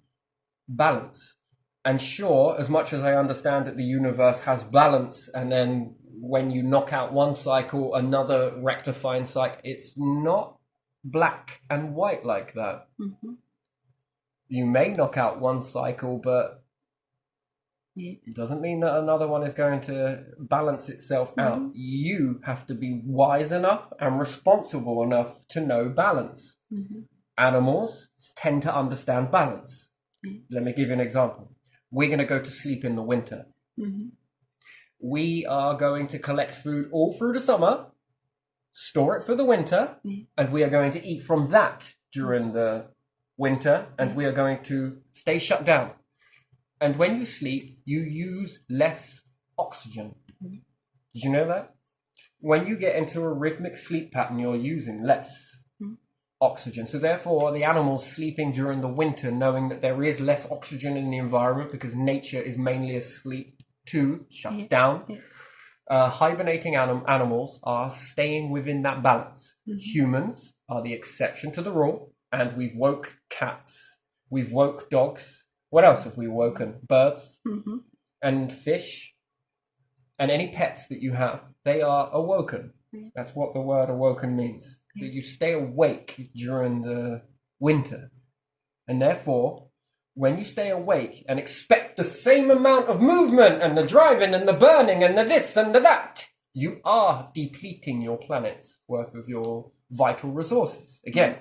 A: balance. And sure, as much as I understand that the universe has balance, and then when you knock out one cycle, another rectifying cycle, it's not black and white like that.
B: Mm-hmm.
A: You may knock out one cycle, but it doesn't mean that another one is going to balance itself out. You have to be wise enough and responsible enough to know balance. Animals tend to understand balance. Let me give you an example. We're going to go to sleep in the winter. We are going to collect food all through the summer, store it for the winter, and we are going to eat from that during the winter, and we are going to stay shut down. And when you sleep, you use less oxygen. Did you know that? When you get into a rhythmic sleep pattern, you're using less oxygen. So therefore, the animals sleeping during the winter, knowing that there is less oxygen in the environment because nature is mainly asleep too, shuts down. Hibernating animals are staying within that balance. Humans are the exception to the rule, and we've woke cats, we've woke dogs. What else have we woken? Birds and fish and any pets that you have, they are awoken. That's what the word awoken means. That you stay awake during the winter. And therefore, when you stay awake and expect the same amount of movement and the driving and the burning and the this and the that, you are depleting your planet's worth of your vital resources. Again,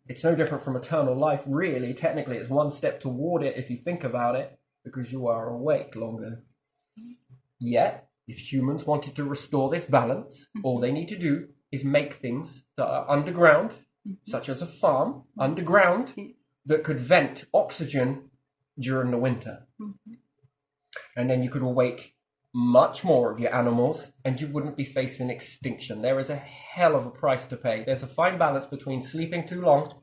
A: it's no different from eternal life, really. Technically, it's one step toward it if you think about it, because you are awake longer. Yet, if humans wanted to restore this balance, all they need to do is make things that are underground, such as a farm, underground, that could vent oxygen during the winter. And then you could awake much more of your animals and you wouldn't be facing extinction. There is a hell of a price to pay. There's a fine balance between sleeping too long,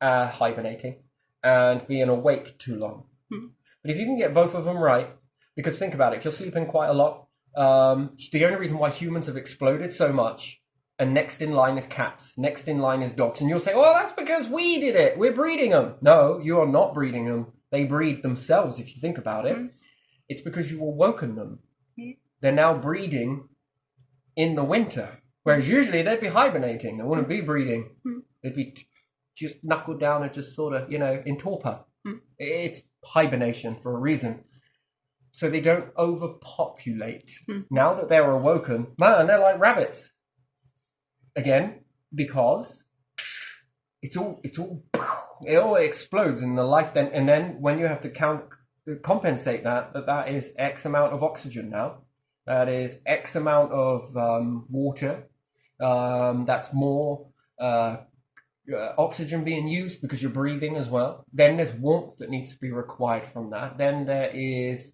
A: hibernating, and being awake too long. But if you can get both of them right, because think about it, if you're sleeping quite a lot, the only reason why humans have exploded so much, and next in line is cats, next in line is dogs, and you'll say, oh, that's because we did it, we're breeding them. No, you are not breeding them. They breed themselves, if you think about it. It's because you awoken them. They're now breeding in the winter, whereas usually they'd be hibernating. They wouldn't be breeding. They'd be just knuckled down and just sort of, in torpor. It's hibernation for a reason. So they don't overpopulate. Now that they're awoken, man, they're like rabbits. Again, because it all explodes in the life then, and then when you have to compensate that is X amount of oxygen now, that is X amount of water, that's more oxygen being used because you're breathing as well. Then there's warmth that needs to be required from that. Then there is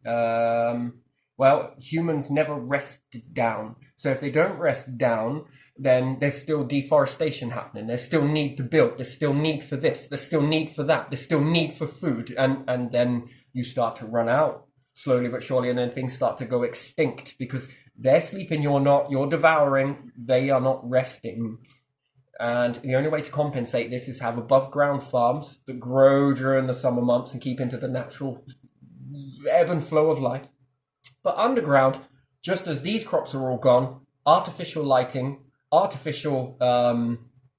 A: humans never rest down. So if they don't rest down, then there's still deforestation happening. There's still need to build. There's still need for this. There's still need for that. There's still need for food. And then you start to run out slowly but surely, and then things start to go extinct because they're sleeping, you're not. You're devouring. They are not resting. And the only way to compensate this is have above ground farms that grow during the summer months and keep into the natural ebb and flow of life. But underground, just as these crops are all gone, artificial lighting, artificial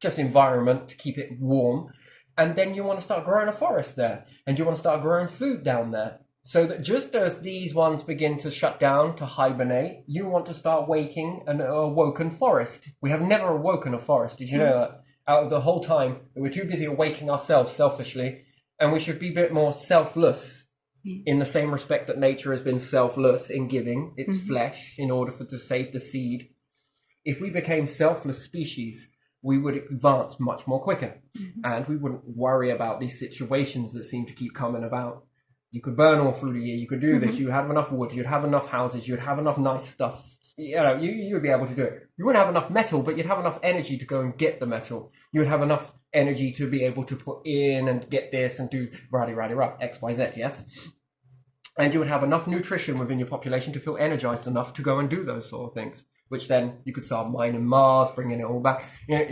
A: just environment to keep it warm, and then you want to start growing a forest there, and you want to start growing food down there, so that just as these ones begin to shut down, to hibernate, you want to start waking an awoken forest. We have never awoken a forest. Did you know that? Out of the whole time, we're too busy awaking ourselves selfishly, and we should be a bit more selfless in the same respect that nature has been selfless in giving its flesh in order to save the seed. If we became selfless species, we would advance much more quicker, and we wouldn't worry about these situations that seem to keep coming about. You could burn all through the year. You could do this. You have enough wood. You'd have enough houses. You'd have enough nice stuff. You know, you would be able to do it. You wouldn't have enough metal, but you'd have enough energy to go and get the metal. You would have enough energy to be able to put in and get this and do X, Y, Z, yes? And you would have enough nutrition within your population to feel energized enough to go and do those sort of things, which then you could start mining Mars, bringing it all back. You know,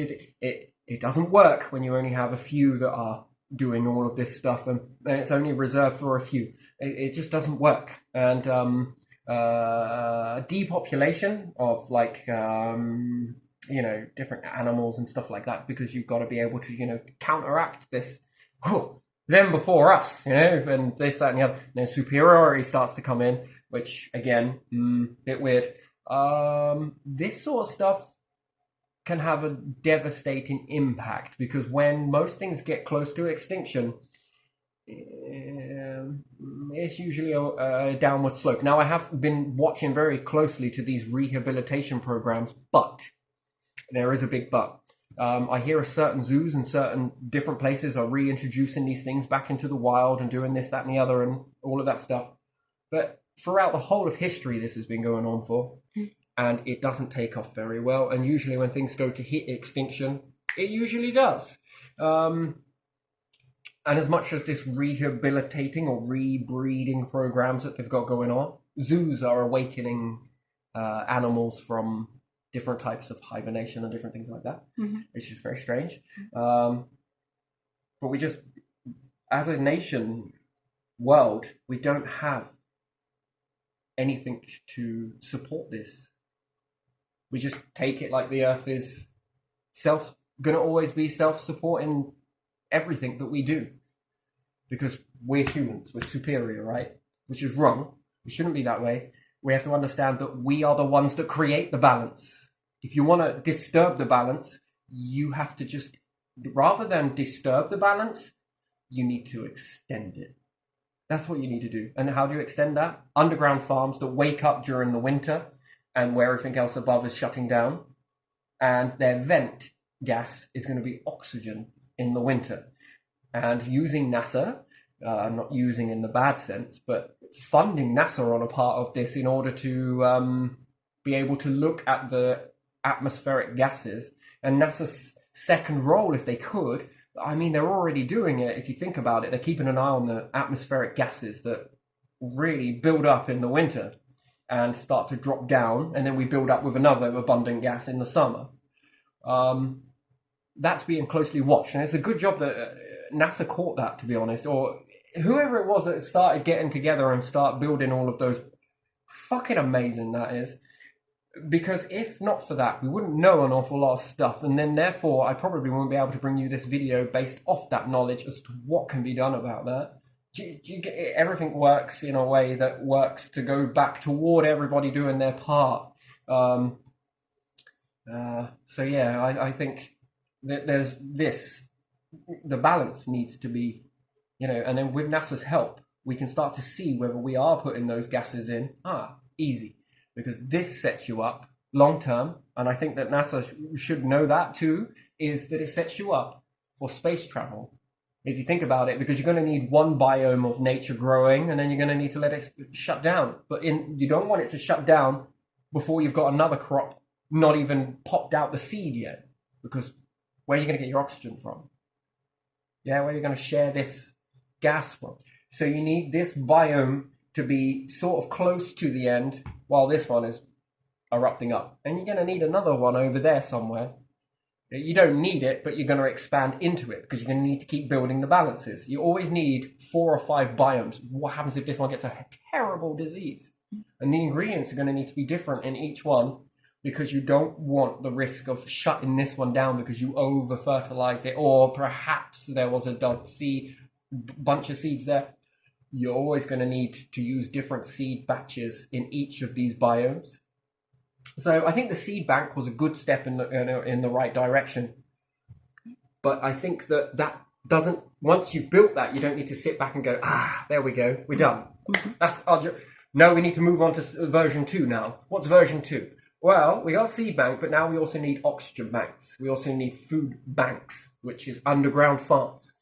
A: it doesn't work when you only have a few that are doing all of this stuff, and it's only reserved for a few. It just doesn't work. And depopulation of like you know, different animals and stuff like that, because you've got to be able to, you know, counteract this. Them before us, you know, and this, that, and the other. Then superiority starts to come in, which again, bit weird. This sort of stuff can have a devastating impact, because when most things get close to extinction, it's usually a downward slope. Now, I have been watching very closely to these rehabilitation programs, but there is a big but. I hear certain zoos and certain different places are reintroducing these things back into the wild and doing this, that, and the other, and all of that stuff. But throughout the whole of history, this has been going on for. And it doesn't take off very well. And usually when things go to hit extinction, it usually does. And as much as this rehabilitating or rebreeding programs that they've got going on, zoos are awakening animals from different types of hibernation and different things like that, which is very strange. But we just, as a nation, world, we don't have anything to support this. We just take it like the earth is gonna always be self-supporting everything that we do, because we're humans, we're superior, right? Which is wrong. We shouldn't be that way. We have to understand that we are the ones that create the balance. If you want to disturb the balance, you have to just, rather than disturb the balance, you need to extend it. That's what you need to do. And how do you extend that? Underground farms that wake up during the winter and where everything else above is shutting down, and their vent gas is going to be oxygen in the winter. And using NASA, not using in the bad sense, but funding NASA on a part of this in order to be able to look at the atmospheric gases. And NASA's second role, if they could, I mean, they're already doing it. If you think about it, they're keeping an eye on the atmospheric gases that really build up in the winter and start to drop down, and then we build up with another abundant gas in the summer. That's being closely watched, and it's a good job that NASA caught that, to be honest, or whoever it was that started getting together and start building all of those. Fucking amazing that is. Because if not for that, we wouldn't know an awful lot of stuff, and then therefore I probably won't be able to bring you this video based off that knowledge as to what can be done about that. Do you get it? Everything works in a way that works to go back toward everybody doing their part. So yeah, I think that there's this, the balance needs to be, you know, and then with NASA's help, we can start to see whether we are putting those gases in. Easy. Because this sets you up long term, and I think that NASA should know that too, is that it sets you up for space travel. If you think about it, because you're going to need one biome of nature growing, and then you're going to need to let it shut down. But you don't want it to shut down before you've got another crop not even popped out the seed yet. Because where are you going to get your oxygen from? Yeah, where are you going to share this gas from? So you need this biome to be sort of close to the end while this one is erupting up. And you're going to need another one over there somewhere. You don't need it, but you're going to expand into it because you're going to need to keep building the balances. You always need 4 or 5 biomes. What happens if this one gets a terrible disease? And the ingredients are going to need to be different in each one, because you don't want the risk of shutting this one down because you over-fertilized it, or perhaps there was a bunch of seeds there. You're always going to need to use different seed batches in each of these biomes. So I think the seed bank was a good step in the right direction. But I think that doesn't, once you've built that, you don't need to sit back and go, there we go, we're done. That's our job. No, we need to move on to version 2 now. What's version 2? Well, we got seed bank, but now we also need oxygen banks. We also need food banks, which is underground farms.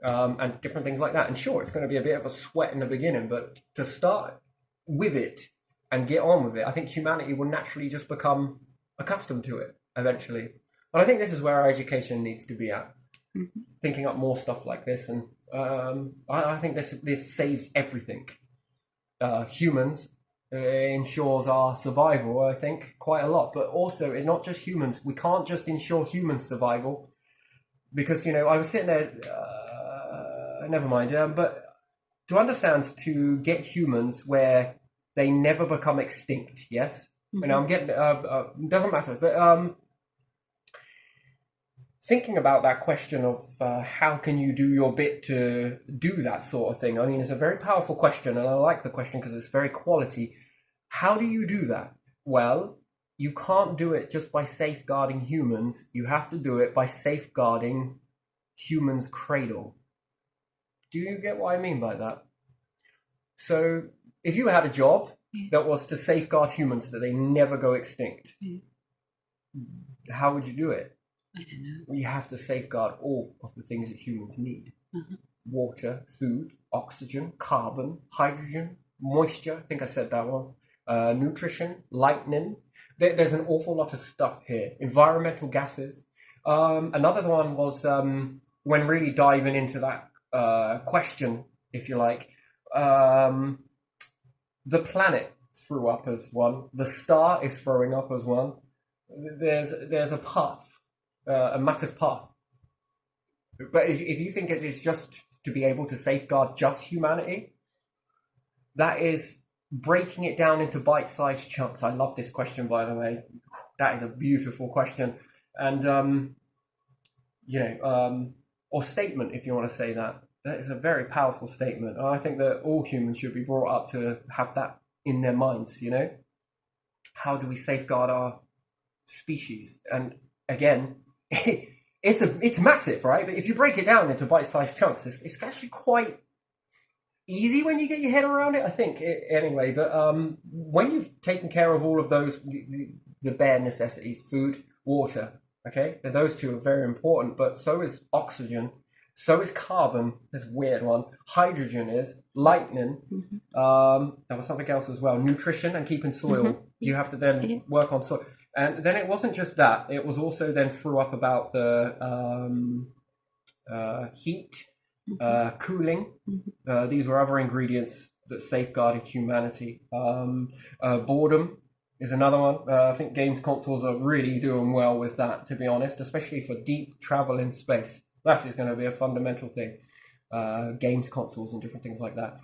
A: and different things like that. And sure, it's going to be a bit of a sweat in the beginning, but to start with it and get on with it, I think humanity will naturally just become accustomed to it eventually. But I think this is where our education needs to be at, thinking up more stuff like this. And I think this saves everything. Humans ensures our survival, I think, quite a lot. But also, not just humans. We can't just ensure humans' survival, because, you know, I was sitting there. Never mind. But to understand, to get humans where they never become extinct, yes. And I'm getting doesn't matter, but thinking about that question of how can you do your bit to do that sort of thing. I mean, it's a very powerful question, and I like the question because it's very quality. How do you do that? Well, you can't do it just by safeguarding humans. You have to do it by safeguarding humans' cradle. Do you get what I mean by that? So if you had a job that was to safeguard humans so that they never go extinct, how would you do it?
B: I don't know.
A: Well, you have to safeguard all of the things that humans need. Water, food, oxygen, carbon, hydrogen, moisture. I think I said that one. Nutrition, lightning. There's an awful lot of stuff here. Environmental gases. Another one was when really diving into that question, if you like, the planet threw up as one. The star is throwing up as one. There's a path, a massive path. But if you think it is just to be able to safeguard just humanity, that is breaking it down into bite-sized chunks. I love this question, by the way. That is a beautiful question. And, or statement, if you want to say that. That is a very powerful statement. And I think that all humans should be brought up to have that in their minds, you know? How do we safeguard our species? And again, it's massive, right? But if you break it down into bite-sized chunks, it's actually quite easy when you get your head around it, I think, anyway. But when you've taken care of all of those, the bare necessities, food, water, okay? And those two are very important, but so is oxygen, so is carbon, this weird one, hydrogen is, lightning, there was something else as well, nutrition and keeping soil. You have to then work on soil. And then it wasn't just that, it was also then threw up about the heat, cooling. These were other ingredients that safeguarded humanity. Boredom is another one. I think games consoles are really doing well with that, to be honest, especially for deep travel in space. That is going to be a fundamental thing. Games consoles and different things like that.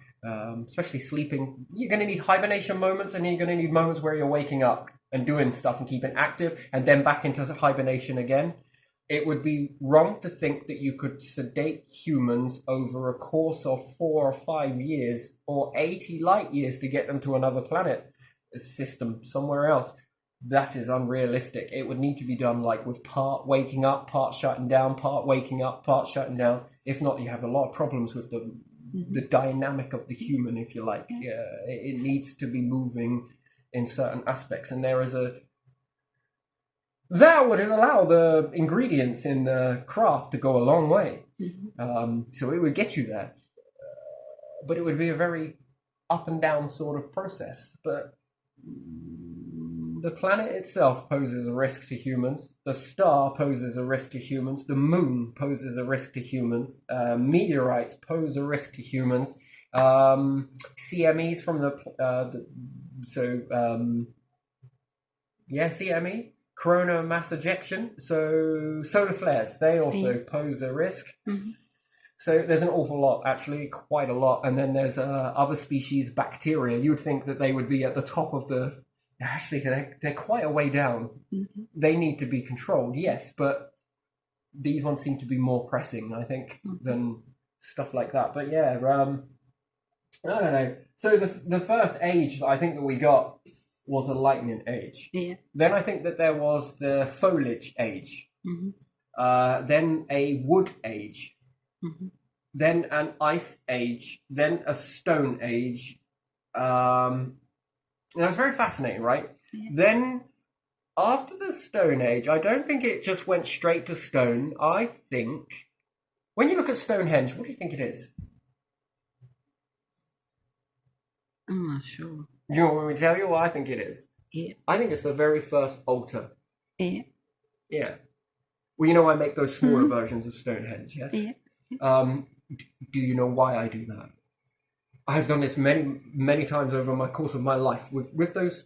A: Especially sleeping. You're going to need hibernation moments, and you're going to need moments where you're waking up and doing stuff and keeping active, and then back into hibernation again. It would be wrong to think that you could sedate humans over a course of 4 or 5 years or 80 light years to get them to another planet system somewhere else. That is unrealistic. It would need to be done like with part waking up, part shutting down, part waking up, part shutting down. If not, you have a lot of problems with the dynamic of the human, if you like. It needs to be moving in certain aspects, and there is that would allow the ingredients in the craft to go a long way. So it would get you there. But it would be a very up and down sort of process. But the planet itself poses a risk to humans. The star poses a risk to humans. The moon poses a risk to humans. Meteorites pose a risk to humans. CMEs from CME. Corona mass ejection, so solar flares, they also pose a risk. So there's an awful lot, actually, quite a lot. And then there's other species, bacteria. You would think that they would be at the top of the... Actually, they're quite a way down. They need to be controlled, yes, but these ones seem to be more pressing, I think, than stuff like that. But yeah, I don't know. So the first age that I think that we got was a lightning age. Then I think that there was the foliage age. Then a wood age. Then an ice age. Then a stone age. It's very fascinating, right? Then after the stone age, I don't think it just went straight to stone. I think When you look at Stonehenge, what do you think it is?
B: I'm not sure.
A: You want me to tell you what I think it is?
B: Yeah.
A: I think it's the very first altar.
B: Yeah.
A: Yeah. Well, you know I make those smaller versions of Stonehenge, yes?
B: Yeah.
A: Do you know why I do that? I've done this many, many times over my course of my life with those.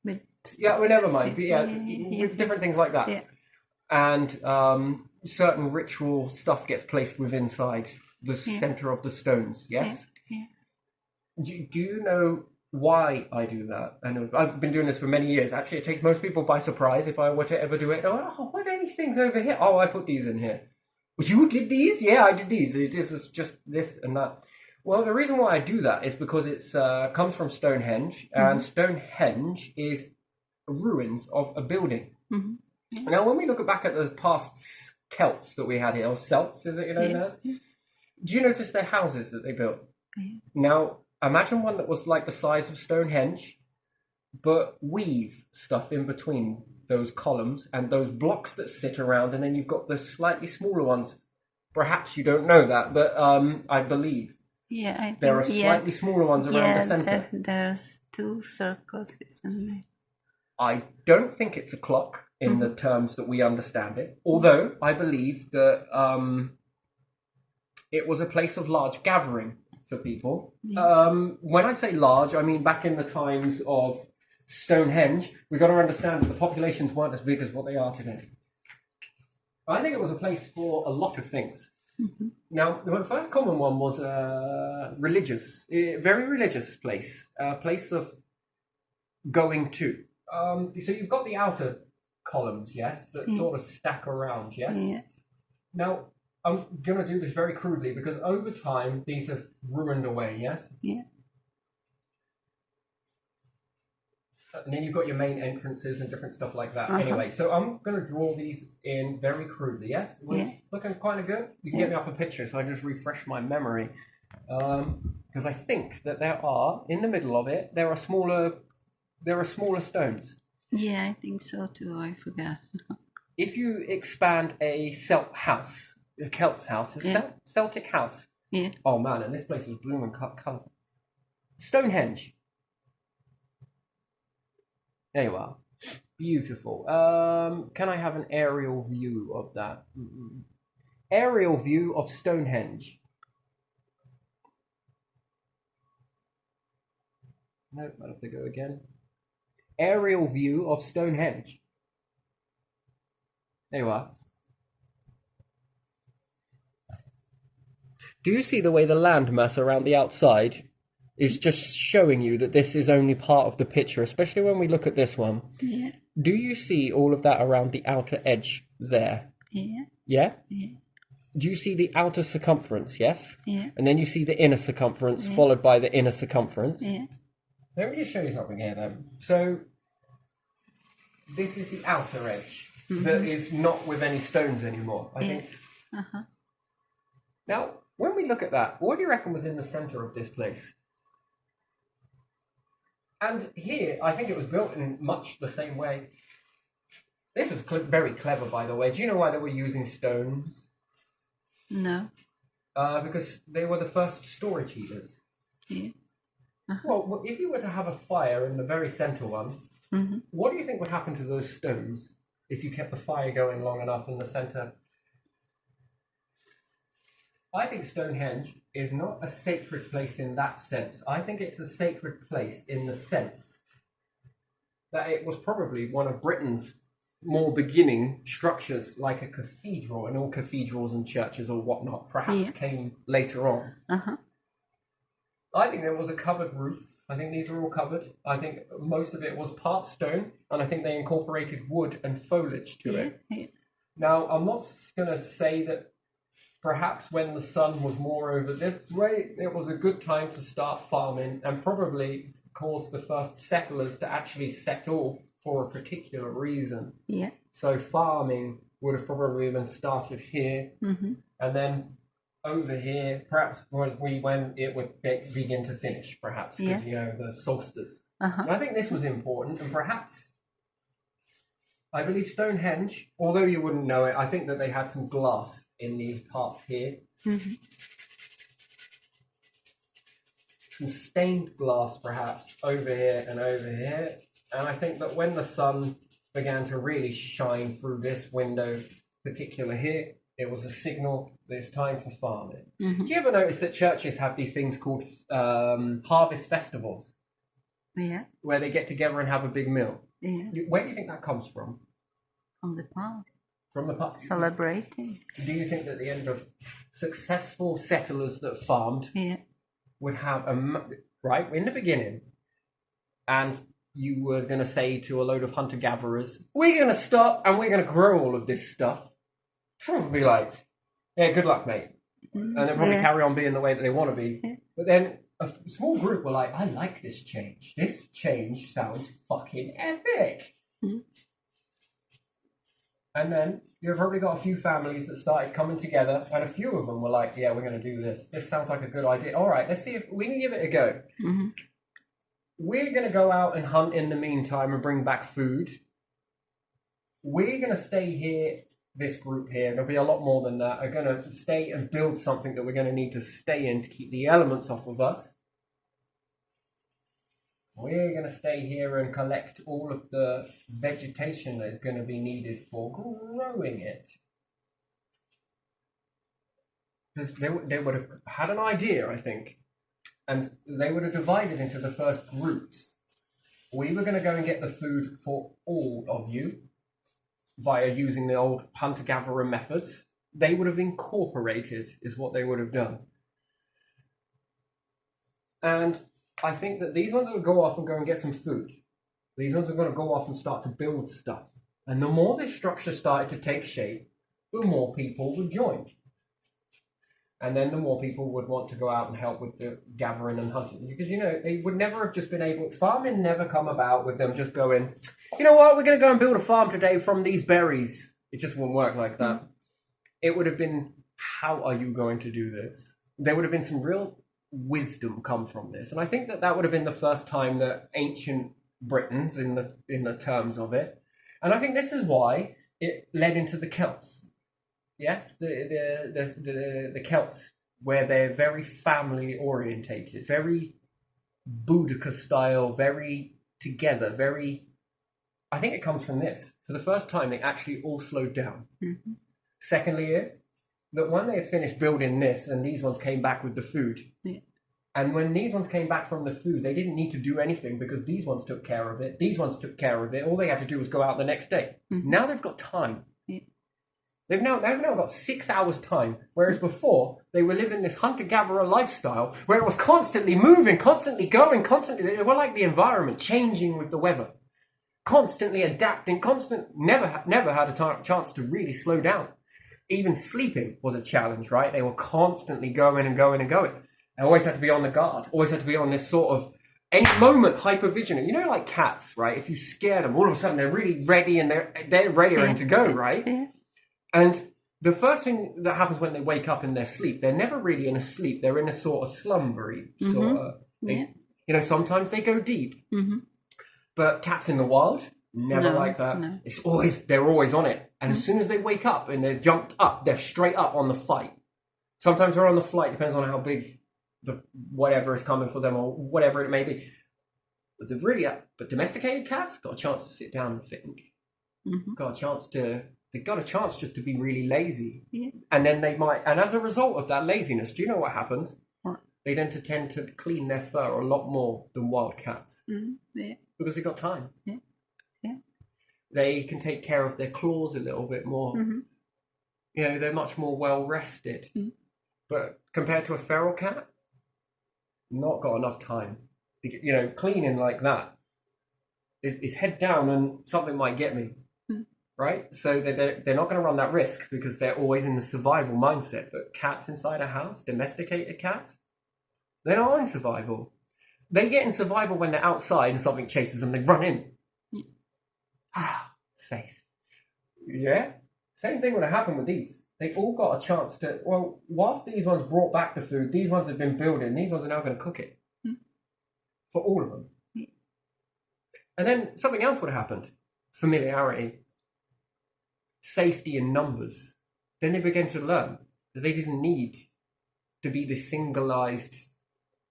B: But
A: Yeah, well, never mind. But
B: yeah.
A: with different things like that.
B: Yeah.
A: And certain ritual stuff gets placed within inside the center of the stones, yes?
B: Yeah.
A: Do you know why I do that? I know I've been doing this for many years. Actually, it takes most people by surprise if I were to ever do it. Oh, what are these things over here? Oh, I put these in here. Well, you did these? Yeah, I did these. This is just this and that. Well, the reason why I do that is because it's comes from Stonehenge, and Stonehenge is ruins of a building.
B: Mm-hmm.
A: Now, when we look back at the past Celts that we had here, or Celts, is it known as? Do you notice their houses that they built?
B: Yeah.
A: Now, imagine one that was like the size of Stonehenge, but weave stuff in between those columns and those blocks that sit around, and then you've got the slightly smaller ones. Perhaps you don't know that, but I believe there are slightly smaller ones around the center.
B: There's 2 circles, isn't there?
A: I don't think it's a clock in the terms that we understand it, although I believe that it was a place of large gathering for people. When I say large, I mean back in the times of Stonehenge, we've got to understand that the populations weren't as big as what they are today. I think it was a place for a lot of things. Now, the first common one was religious, a very religious place, a place of going to. So you've got the outer columns, yes, that sort of stack around, yes?
B: Yeah.
A: Now, I'm going to do this very crudely because over time, these have ruined away, yes?
B: Yeah.
A: And then you've got your main entrances and different stuff like that. Anyway, so I'm going to draw these in very crudely, yes? Looking kind of good? You can get me up a picture so I just refresh my memory. Because I think that there are, in the middle of it, there are smaller stones.
B: Yeah, I think so too. I forgot.
A: If you expand a Celt house, a Celt's house, Celtic house.
B: Yeah.
A: Oh man, and this place was bloom and colour. Stonehenge. There you are. Beautiful. Can I have an aerial view of that? Aerial view of Stonehenge. Nope, I'll have to go again. Aerial view of Stonehenge. There you are. Do you see the way the landmass around the outside is just showing you that this is only part of the picture, especially when we look at this one?
B: Yeah.
A: Do you see all of that around the outer edge there?
B: Yeah.
A: Yeah?
B: Yeah.
A: Do you see the outer circumference, yes?
B: Yeah.
A: And then you see the inner circumference followed by the inner circumference?
B: Yeah.
A: Let me just show you something here then. So, this is the outer edge that is not with any stones anymore, I think. Now, when we look at that, what do you reckon was in the center of this place? And here, I think it was built in much the same way. This was very clever, by the way. Do you know why they were using stones?
B: No.
A: Because they were the first storage heaters.
B: Yeah.
A: Well, if you were to have a fire in the very center one, what do you think would happen to those stones if you kept the fire going long enough in the center? I think Stonehenge is not a sacred place in that sense. I think it's a sacred place in the sense that it was probably one of Britain's more beginning structures, like a cathedral, and all cathedrals and churches or whatnot perhaps came later on. I think there was a covered roof. I think these were all covered. I think most of it was part stone, and I think they incorporated wood and foliage to it.
B: Yeah.
A: Now, I'm not going to say that perhaps when the sun was more over this way, it was a good time to start farming and probably cause the first settlers to actually settle for a particular reason.
B: Yeah.
A: So farming would have probably been started here, and then over here, perhaps when it would begin to finish, perhaps, because, the solstice. I think this was important, and perhaps I believe Stonehenge, although you wouldn't know it, I think that they had some glass in these parts here.
B: Mm-hmm.
A: Some stained glass, perhaps, over here and over here. And I think that when the sun began to really shine through this window, particular here, it was a signal that it's time for farming.
B: Mm-hmm.
A: Do you ever notice that churches have these things called harvest festivals?
B: Yeah.
A: Where they get together and have a big meal.
B: Yeah.
A: Where do you think that comes from?
B: From the past.
A: From the past.
B: Celebrating.
A: Do you think that the end of successful settlers that farmed would have right in the beginning, and you were going to say to a load of hunter-gatherers, we're going to stop and we're going to grow all of this stuff? Someone would be like, yeah, good luck, mate. And they'll probably carry on being the way that they want to be. Yeah. But then a small group were like, I like this change. This change sounds fucking epic. Mm-hmm. And then you've probably got a few families that started coming together, and a few of them were like, yeah, we're going to do this. This sounds like a good idea. All right, let's see if we can give it a go. Mm-hmm. We're going to go out and hunt in the meantime and bring back food. We're going to stay here, this group here, there'll be a lot more than that, are going to stay and build something that we're going to need to stay in to keep the elements off of us. We're going to stay here and collect all of the vegetation that is going to be needed for growing it. Because they would have had an idea, I think, and they would have divided into the first groups. We were going to go and get the food for all of you via using the old hunter-gatherer methods. They would have incorporated, is what they would have done. And I think that these ones would go off and go and get some food. These ones are going to go off and start to build stuff. And the more this structure started to take shape, the more people would join. And then the more people would want to go out and help with the gathering and hunting. Because, you know, they would never have just been able... Farming never come about with them just going, you know what, we're going to go and build a farm today from these berries. It just wouldn't work like that. It would have been, how are you going to do this? There would have been some real wisdom come from this. And I think that would have been the first time that ancient Britons, in the terms of it. And I think this is why it led into the Celts. Yes, the Celts, where they're very family orientated, very Boudica style, very together, very... I think it comes from this. For the first time, they actually all slowed down. Mm-hmm. Secondly is that when they had finished building this and these ones came back with the food, and when these ones came back from the food, they didn't need to do anything because these ones took care of it. These ones took care of it. All they had to do was go out the next day. Mm-hmm. Now they've got time. Yeah. They've now got 6 hours time, whereas before they were living this hunter-gatherer lifestyle where it was constantly moving, constantly going, constantly. They were like the environment, changing with the weather, constantly adapting, never had a chance to really slow down. Even sleeping was a challenge, right? They were constantly going and going and going. They always had to be on the guard, always had to be on this sort of any moment hypervigilant. You know, like cats, right? If you scare them, all of a sudden they're really ready and they're ready to go, right? Yeah. And the first thing that happens when they wake up in their sleep, they're never really in a sleep. They're in a sort of slumbery sort of. You know, sometimes they go deep, but cats in the wild never like that. No. They're always on it. And as soon as they wake up and they're jumped up, they're straight up on the fight. Sometimes they're on the flight, depends on how big whatever is coming for them or whatever it may be. But domesticated cats got a chance to sit down and think. Mm-hmm. They've got a chance just to be really lazy. Yeah. And then and as a result of that laziness, do you know what happens? What? They then tend to clean their fur a lot more than wild cats. Mm-hmm. Yeah. Because they've got time. Yeah. Yeah. They can take care of their claws a little bit more. Mm-hmm. You know, they're much more well rested. Mm-hmm. But compared to a feral cat, not got enough time. You know, cleaning like that is head down and something might get me. Mm. Right? So they're not going to run that risk because they're always in the survival mindset. But cats inside a house, domesticated cats, they're not in survival. They get in survival when they're outside and something chases them, they run in. Safe. Yeah? Same thing would have happened with these. They all got a chance to, whilst these ones brought back the food, these ones have been building, these ones are now going to cook it. For all of them. And then something else would have happened. Familiarity. safety in numbers, then they began to learn that they didn't need to be this singleized,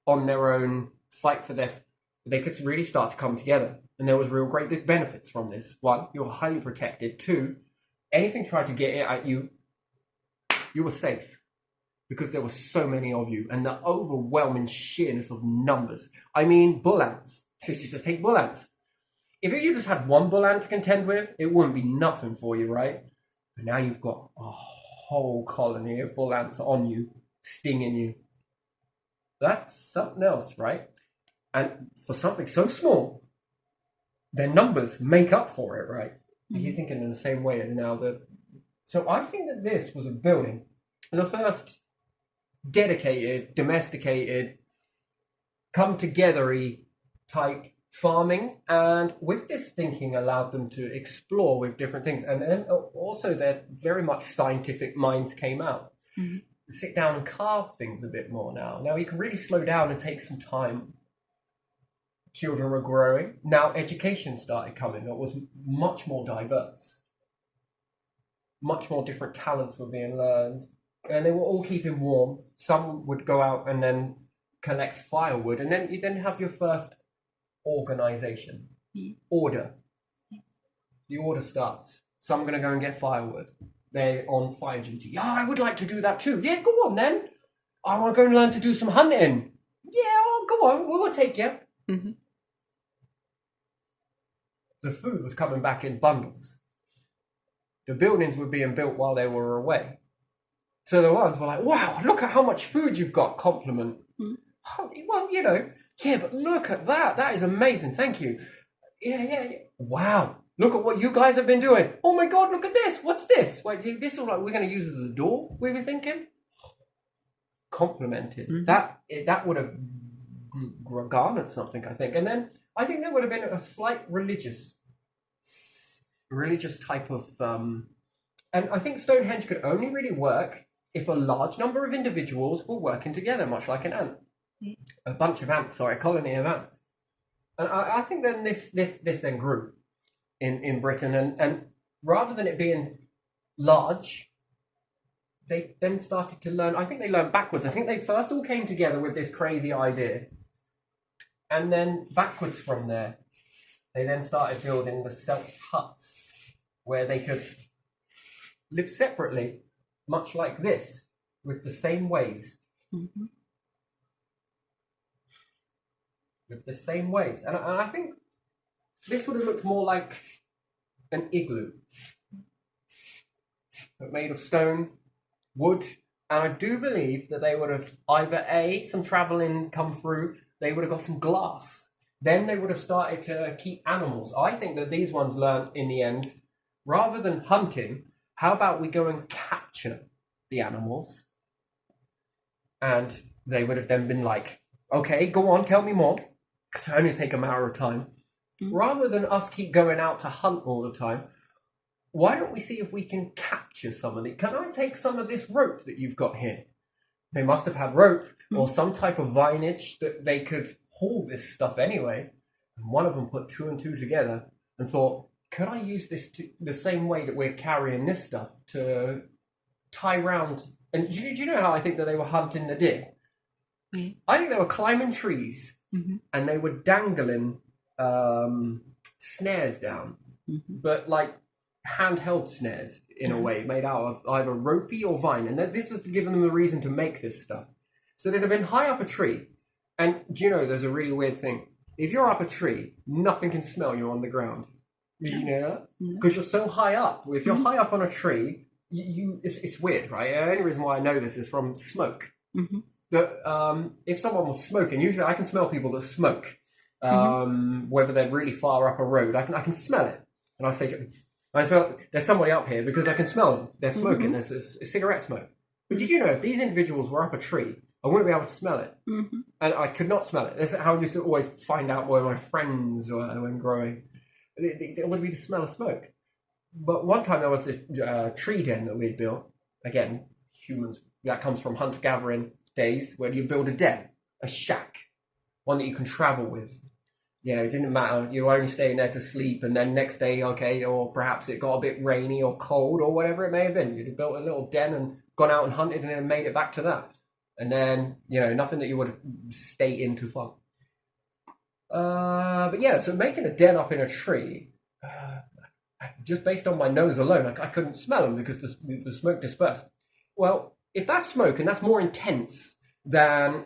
A: on their own fight for their. They could really start to come together, and there was real great benefits from this. One, you were highly protected. Two, anything tried to get it at you, you were safe because there were so many of you, and the overwhelming sheerness of numbers. I mean, bull ants. Just take bull ants. If you just had one bull ant to contend with, it wouldn't be nothing for you, right? But now you've got a whole colony of bull ants on you, stinging you. That's something else, right? And for something so small, their numbers make up for it, right? Mm-hmm. Are you thinking in the same way now? So I think that this was a building, the first dedicated, domesticated, come-together-y type farming, and with this thinking allowed them to explore with different things, and then also their very much scientific minds came out. Mm-hmm. Sit down and carve things a bit more now you can really slow down and take some time. Children were growing. Now education started coming. It was much more diverse, much more different talents were being learned, and they were all keeping warm. Some would go out and then collect firewood, and then you have your first organization. Order. The order starts. Some are going to go and get firewood. They're on fire duty. Yeah, I would like to do that too. Yeah, go on then. I want to go and learn to do some hunting. Yeah, go on. We'll take you. Mm-hmm. The food was coming back in bundles. The buildings were being built while they were away. So the ones were like, wow, look at how much food you've got. Compliment. Mm-hmm. Well, yeah, but look at that. That is amazing. Thank you. Yeah. Wow. Look at what you guys have been doing. Oh my God, look at this. What's this? Wait, this is like we're going to use as a door, we were thinking? Complimented. Mm-hmm. That would have garnered something, I think. And then I think there would have been a slight religious type of... and I think Stonehenge could only really work if a large number of individuals were working together, much like an ant. A bunch of ants, a colony of ants. And I think then this then grew in Britain, and rather than it being large, they then started to learn. I think they learned backwards. I think they first all came together with this crazy idea, and then backwards from there, they then started building the self huts where they could live separately, much like this, with the same ways. Mm-hmm. With the same ways. And I think this would have looked more like an igloo, but made of stone, wood, and I do believe that they would have either some travelling come through, they would have got some glass. Then they would have started to keep animals. I think that these ones learned in the end, rather than hunting, how about we go and capture the animals? And they would have then been like, okay, go on, tell me more. It could only take a matter of time. Mm-hmm. Rather than us keep going out to hunt all the time, why don't we see if we can capture some of it? Can I take some of this rope that you've got here? They must have had rope or some type of vinage that they could haul this stuff anyway. And one of them put two and two together and thought, could I use this the same way that we're carrying this stuff to tie round? And do you know how I think that they were hunting the deer? Mm-hmm. I think they were climbing trees. Mm-hmm. And they were dangling snares down, but like handheld snares in a way, made out of either ropey or vine. And this was giving them a reason to make this stuff. So they'd have been high up a tree. And do you know, there's a really weird thing. If you're up a tree, nothing can smell you on the ground. Did you know that? Because you're so high up. If you're high up on a tree, it's weird, right? The only reason why I know this is from smoke. Mm-hmm. That if someone was smoking, usually I can smell people that smoke, whether they're really far up a road. I can smell it, and I say, there's somebody up here because I can smell them. They're smoking. There's a cigarette smoke. But did you know if these individuals were up a tree, I wouldn't be able to smell it, and I could not smell it. That's how I used to always find out where my friends were when growing. It would be the smell of smoke. But one time there was this tree den that we'd built. Again, humans, that comes from hunter-gathering days, where you build a den, a shack, one that you can travel with. You know, it didn't matter. You were only staying there to sleep, and then next day, okay, or perhaps it got a bit rainy or cold or whatever it may have been. You'd have built a little den and gone out and hunted and then made it back to that. And then, you know, nothing that you would stay in too far. But yeah, so making a den up in a tree, just based on my nose alone, I couldn't smell them because the smoke dispersed. Well, if that's smoke and that's more intense than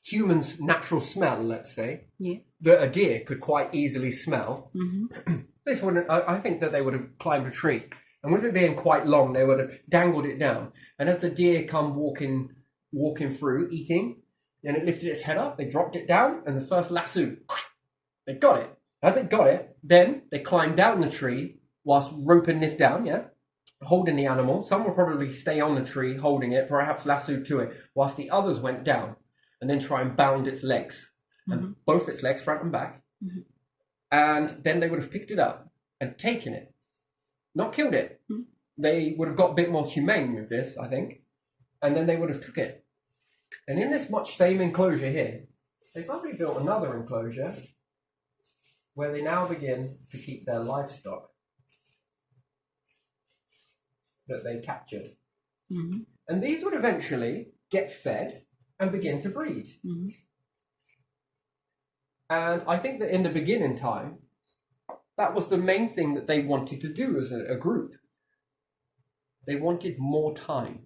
A: humans' natural smell, let's say, that a deer could quite easily smell, this wouldn't. I think that they would have climbed a tree, and with it being quite long, they would have dangled it down. And as the deer come walking through, eating, and it lifted its head up, they dropped it down, and the first lasso, they got it. As they got it, then they climbed down the tree whilst roping this down, holding the animal. Some will probably stay on the tree holding it, perhaps lassoed to it, whilst the others went down and then try and bound its legs, and both its legs, front and back. And then they would have picked it up and taken it, not killed it. They would have got a bit more humane with this, I think, and then they would have took it. And in this much same enclosure here, they probably built another enclosure where they now begin to keep their livestock that they captured. And these would eventually get fed and begin to breed. And I think that in the beginning time, that was the main thing that they wanted to do as a group. They wanted more time.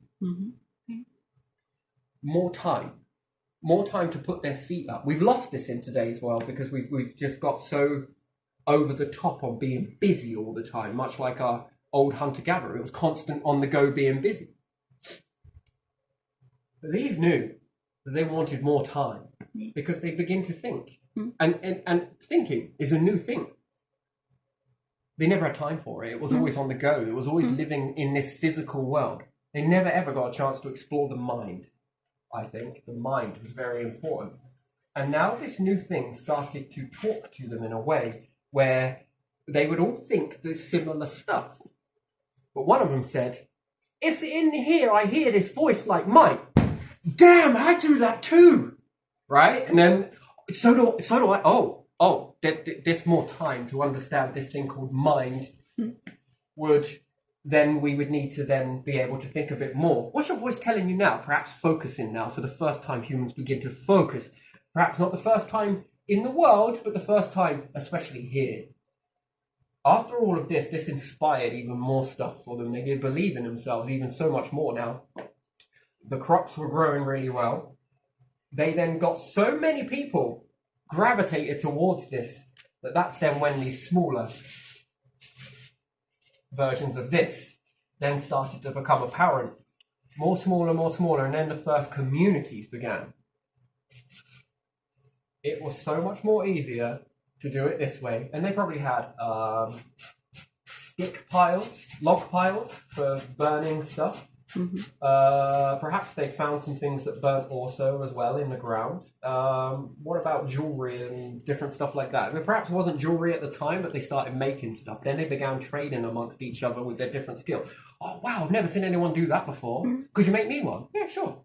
A: More time to put their feet up. We've lost this in today's world because we've just got so over the top on being busy all the time, much like our old hunter-gatherer. It was constant on the go being busy. But these knew that they wanted more time because they begin to think. And thinking is a new thing. They never had time for it. It was always on the go. It was always living in this physical world. They never ever got a chance to explore the mind. I think the mind was very important. And now this new thing started to talk to them in a way where they would all think there's similar stuff. But one of them said, "It's in here. I hear this voice like mine. Damn, I do that too." Right? And then, so do I. Oh, there's more time to understand this thing called mind. We would need to then be able to think a bit more. What's your voice telling you now? Perhaps focusing now. For the first time, humans begin to focus. Perhaps not the first time in the world, but the first time, especially here. After all of this inspired even more stuff for them. They did believe in themselves even so much more now. The crops were growing really well. They then got so many people gravitated towards this that's then when these smaller versions of this then started to become apparent. More smaller, and then the first communities began. It was so much more easier to do it this way. And they probably had stick piles, log piles for burning stuff. Perhaps they found some things that burnt also as well in the ground. What about jewelry and different stuff like that? I mean, perhaps it wasn't jewelry at the time, but they started making stuff. Then they began trading amongst each other with their different skills. Oh, wow, I've never seen anyone do that before. Could you make me one? Yeah, sure.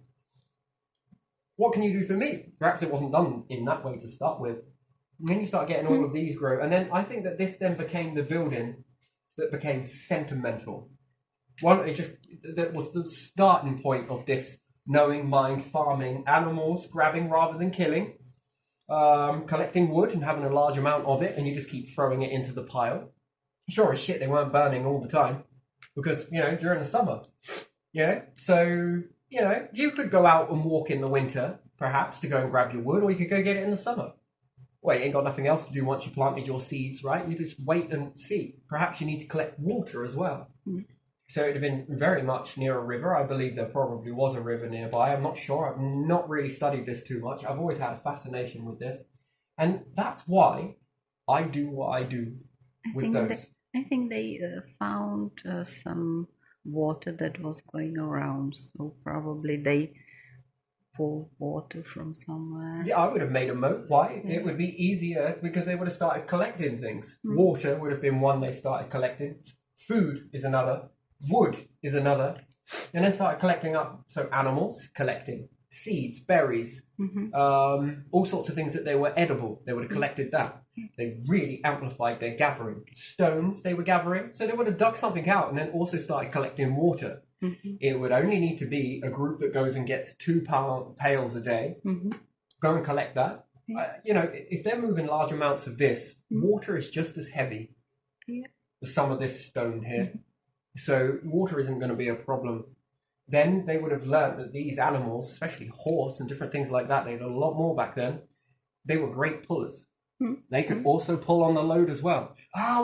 A: What can you do for me? Perhaps it wasn't done in that way to start with. And then you start getting all of these grow. And then I think that this then became the building that became sentimental. That was the starting point of this knowing mind, farming animals, grabbing rather than killing, collecting wood and having a large amount of it, and you just keep throwing it into the pile. Sure as shit, they weren't burning all the time because, during the summer, so, you could go out and walk in the winter, perhaps, to go and grab your wood, or you could go get it in the summer. Well, you ain't got nothing else to do once you planted your seeds, right? You just wait and see. Perhaps you need to collect water as well. So it would have been very much near a river. I believe there probably was a river nearby. I'm not sure. I've not really studied this too much. I've always had a fascination with this. And that's why I do what I do with those.
B: I think they found some water that was going around. So probably they pulled water from somewhere.
A: Yeah, I would have made a moat. Why? Yeah. It would be easier because they would have started collecting things. Water would have been one they started collecting. Food is another. Wood is another, and then started collecting up. So animals collecting, seeds, berries, all sorts of things that they were edible. They would have collected that. They really amplified their gathering. Stones they were gathering, so they would have dug something out and then also started collecting water. It would only need to be a group that goes and gets 2 pails a day. Go and collect that. If they're moving large amounts of this, water is just as heavy as some of this stone here. So water isn't going to be a problem. Then they would have learned that these animals, especially horse and different things like that, they had a lot more back then, they were great pullers. They could also pull on the load as well.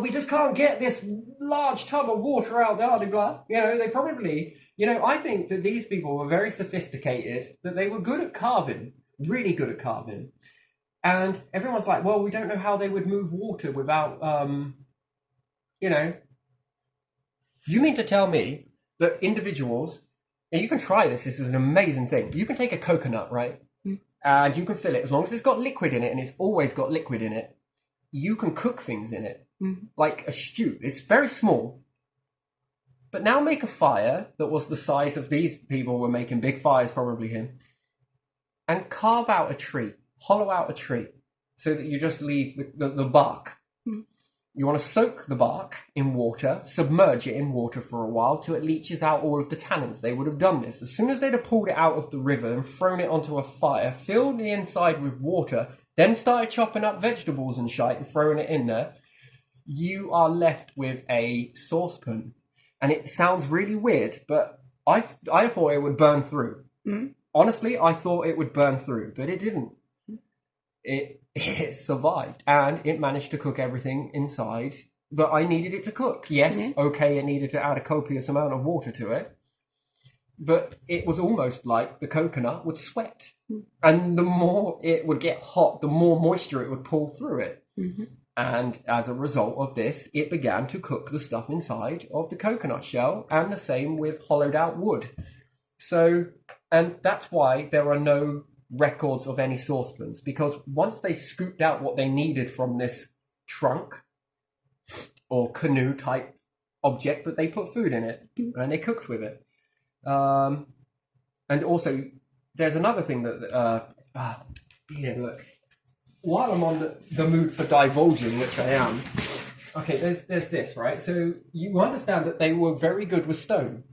A: We just can't get this large tub of water out there, blah. They probably, I think that these people were very sophisticated, that they were good at carving, really good at carving. And everyone's like, well, we don't know how they would move water without, You mean to tell me that individuals, and you can try this is an amazing thing. You can take a coconut, right? And you can fill it, as long as it's got liquid in it, and it's always got liquid in it, you can cook things in it, like a stew. It's very small. But now make a fire that was the size of these people were making big fires, probably him, and carve out a tree, hollow out a tree, so that you just leave the bark. You want to soak the bark in water, submerge it in water for a while till it leaches out all of the tannins. They would have done this. As soon as they'd have pulled it out of the river and thrown it onto a fire, filled the inside with water, then started chopping up vegetables and shite and throwing it in there, you are left with a saucepan. And it sounds really weird, but I thought it would burn through. Honestly, I thought it would burn through, but it didn't. It survived, and it managed to cook everything inside that I needed it to cook. Yes, okay, it needed to add a copious amount of water to it, but it was almost like the coconut would sweat. And the more it would get hot, the more moisture it would pull through it. And as a result of this, it began to cook the stuff inside of the coconut shell, and the same with hollowed out wood. So, and that's why there are no records of any saucepans, because once they scooped out what they needed from this trunk or canoe type object, but they put food in it and they cooked with it. And also, there's another thing that look, while I'm on the mood for divulging, which I am, okay, there's this, right? So you understand that they were very good with stone.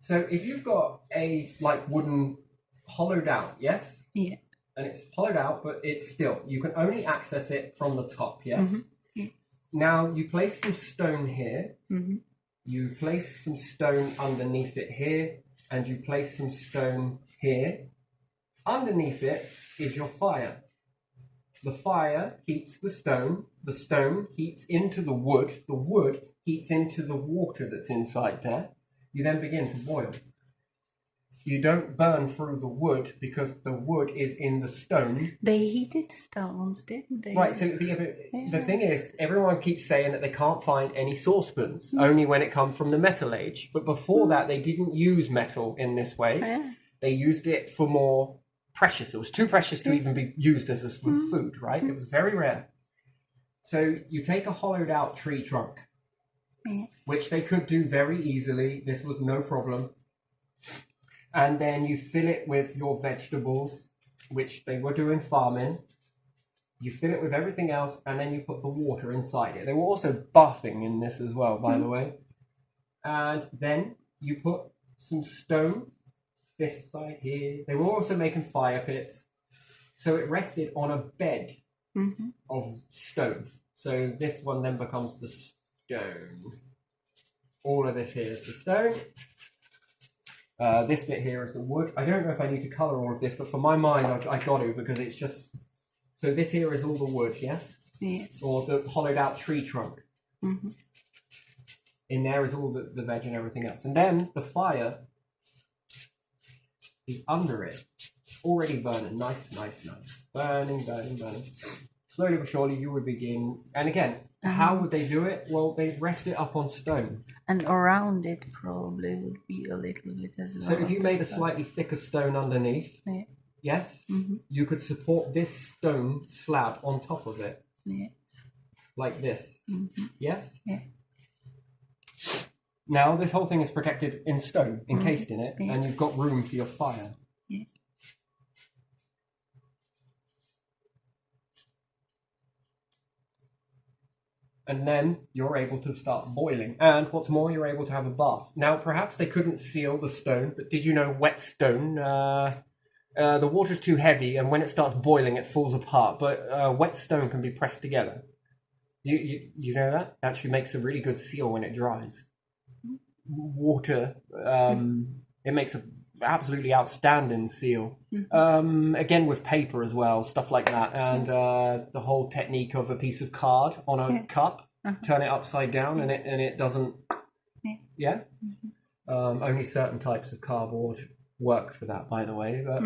A: So if you've got a wooden hollowed out, yes?
B: Yeah.
A: And it's hollowed out, but it's still, you can only access it from the top, yes? Now you place some stone here, you place some stone underneath it here, and you place some stone here. Underneath it is your fire. The fire heats the stone heats into the wood heats into the water that's inside there. You then begin to boil. You don't burn through the wood because the wood is in the stone.
B: They heated stones, didn't they?
A: Right, so the thing is, everyone keeps saying that they can't find any saucepans, only when it comes from the Metal Age. But before that, they didn't use metal in this way. They used it for more precious. It was too precious to even be used as food, right? It was very rare. So you take a hollowed out tree trunk, which they could do very easily. This was no problem. And then you fill it with your vegetables, which they were doing farming. You fill it with everything else, and then you put the water inside it. They were also bathing in this as well, by the way. And then you put some stone this side here. They were also making fire pits. So it rested on a bed of stone. So this one then becomes the stone. All of this here is the stone. This bit here is the wood. I don't know if I need to colour all of this, but for my mind, I got to, because it's just... So this here is all the wood, yes?
B: Yes.
A: Or the hollowed out tree trunk. In there is all the veg and everything else. And then the fire is under it. Already burning. Nice. Burning. Slowly but surely you would begin... And again, how would they do it? Well, they'd rest it up on stone.
B: And around it probably would be a little bit as well.
A: So if you made a slightly thicker stone underneath, yes, you could support this stone slab on top of it. Like this. Yes?
B: Yeah.
A: Now this whole thing is protected in stone, encased in it,
B: Yeah.
A: and you've got room for your fire.
B: Yeah.
A: And then you're able to start boiling. And what's more, you're able to have a bath. Now, perhaps they couldn't seal the stone, but did you know wet stone, the water's too heavy, and when it starts boiling, it falls apart. But wet stone can be pressed together. You know that? Actually makes a really good seal when it dries. Water, it makes a absolutely outstanding seal. Again with paper as well, stuff like that, and the whole technique of a piece of card on a cup, turn it upside down, and it doesn't. Yeah. Only certain types of cardboard work for that, by the way. But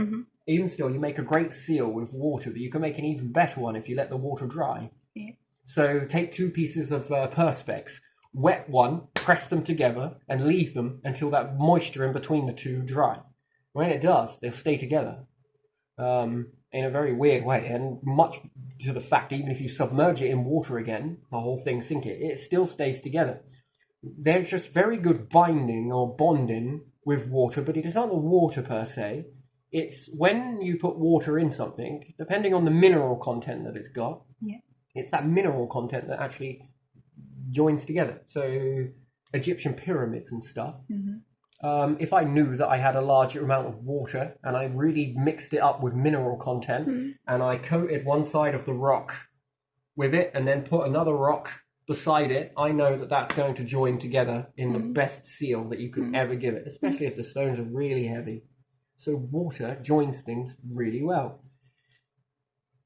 A: even still, you make a great seal with water, but you can make an even better one if you let the water dry.
B: Yeah.
A: So take two pieces of Perspex, wet one, press them together, and leave them until that moisture in between the two dry. When it does, they'll stay together in a very weird way, and much to the fact, even if you submerge it in water again, the whole thing sink it still stays together. They're just very good binding or bonding with water, but it is not the water per se. It's when you put water in something, depending on the mineral content that it's got, it's that mineral content that actually joins together. So Egyptian pyramids and stuff. If I knew that I had a large amount of water and I really mixed it up with mineral content and I coated one side of the rock with it and then put another rock beside it, I know that that's going to join together in the best seal that you could ever give it, especially if the stones are really heavy. So water joins things really well.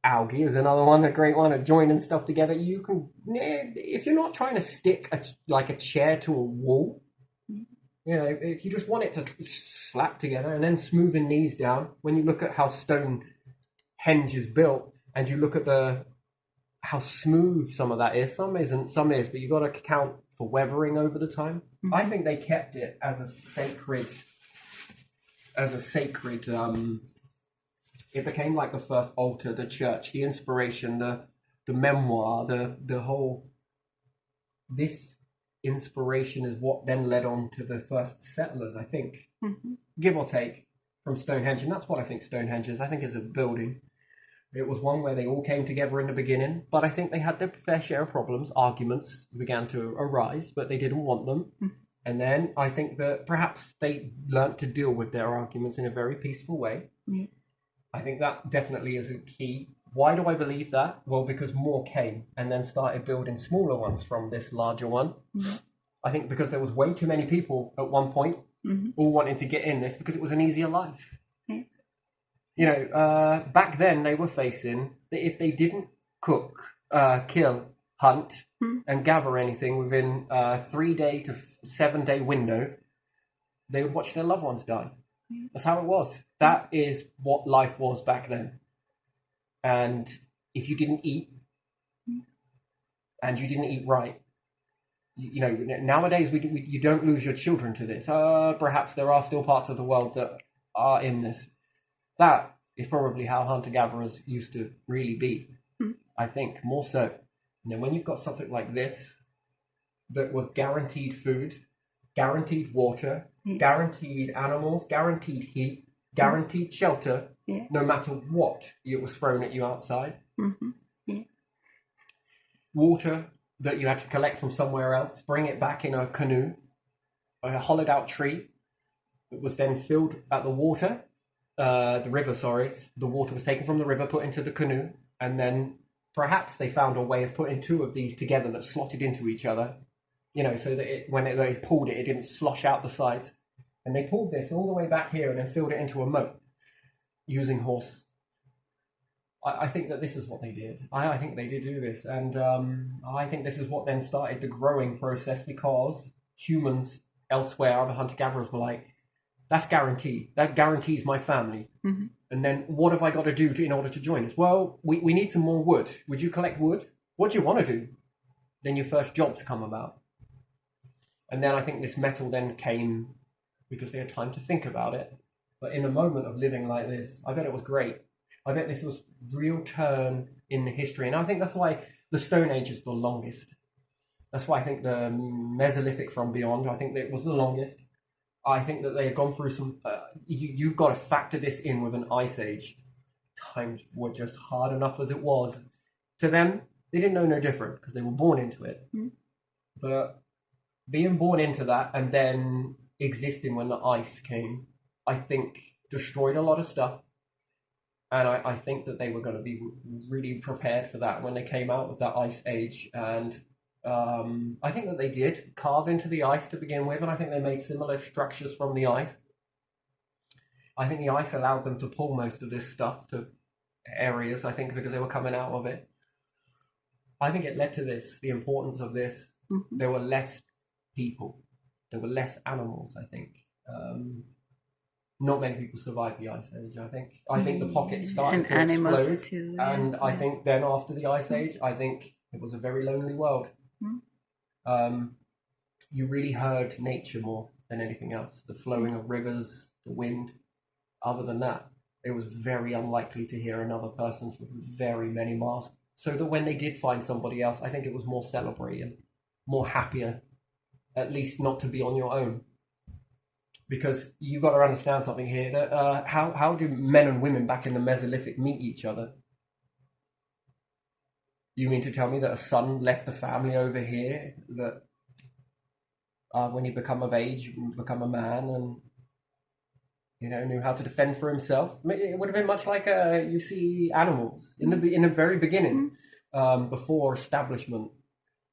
A: Algae is another one, a great one at joining stuff together. You can, if you're not trying to stick a chair to a wall, you know, if you just want it to slap together and then smoothing these down, when you look at how Stonehenge is built and you look at how smooth some of that is, some isn't, some is, but you've got to account for weathering over the time. I think they kept it as a sacred, it became like the first altar, the church, the inspiration, the memoir, the whole, this inspiration is what then led on to the first settlers, I think, give or take, from Stonehenge. And that's what I think Stonehenge is. I think it's a building. It was one where they all came together in the beginning, but I think they had their fair share of problems. Arguments began to arise, but they didn't want them. And then I think that perhaps they learnt to deal with their arguments in a very peaceful way. I think that definitely is a key. Why do I believe that? Well, because more came and then started building smaller ones from this larger one. I think because there was way too many people at one point all wanting to get in this because it was an easier life. You know, back then they were facing that if they didn't cook, kill, hunt, and gather anything within a 3-day to 7-day window, they would watch their loved ones die. That's how it was. That is what life was back then. And if you didn't eat, and you didn't eat right, you know, nowadays you don't lose your children to this. Perhaps there are still parts of the world that are in this. That is probably how hunter-gatherers used to really be. I think, more so. And then when you've got something like this, that was guaranteed food, guaranteed water, guaranteed animals, guaranteed heat, guaranteed shelter, no matter what it was thrown at you outside. Water that you had to collect from somewhere else, bring it back in a canoe, a hollowed out tree that was then filled at the river, sorry. The water was taken from the river, put into the canoe, and then perhaps they found a way of putting two of these together that slotted into each other, you know, so that when they pulled it, it didn't slosh out the sides. And they pulled this all the way back here and then filled it into a moat using horse. I think that this is what they did. I think they did do this. And I think this is what then started the growing process, because humans elsewhere, other hunter-gatherers, were like, that's guaranteed. That guarantees my family. And then what have I got to do in order to join us? Well, we need some more wood. Would you collect wood? What do you want to do? Then your first jobs come about. And then I think this metal then came because they had time to think about it. But in the moment of living like this, I bet it was great. I bet this was real turn in the history. And I think that's why the Stone Age is the longest. That's why I think the Mesolithic from beyond, I think that it was the longest. I think that they had gone through some. You've got to factor this in with an ice age. Times were just hard enough as it was. To them, they didn't know no different because they were born into it. But being born into that and then existing when the ice came, I think destroyed a lot of stuff. And I think that they were going to be really prepared for that when they came out of that ice age. And I think that they did carve into the ice to begin with, and I think they made similar structures from the ice. I think the ice allowed them to pull most of this stuff to areas, I think, because they were coming out of it. I think it led to this, the importance of this. There were less people. There were less animals, I think. Not many people survived the ice age, I think. I think the pockets started to explode.
B: Too,
A: and I think then after the ice age, I think it was a very lonely world. You really heard nature more than anything else. The flowing of rivers, the wind. Other than that, it was very unlikely to hear another person for very many miles. So that when they did find somebody else, I think it was more celebrating, more happier, at least not to be on your own. Because you've got to understand something here, that how do men and women back in the Mesolithic meet each other? You mean to tell me that a son left the family over here, that when he become of age, become a man, and knew how to defend for himself? It would have been much like you see animals in the very beginning, before establishment.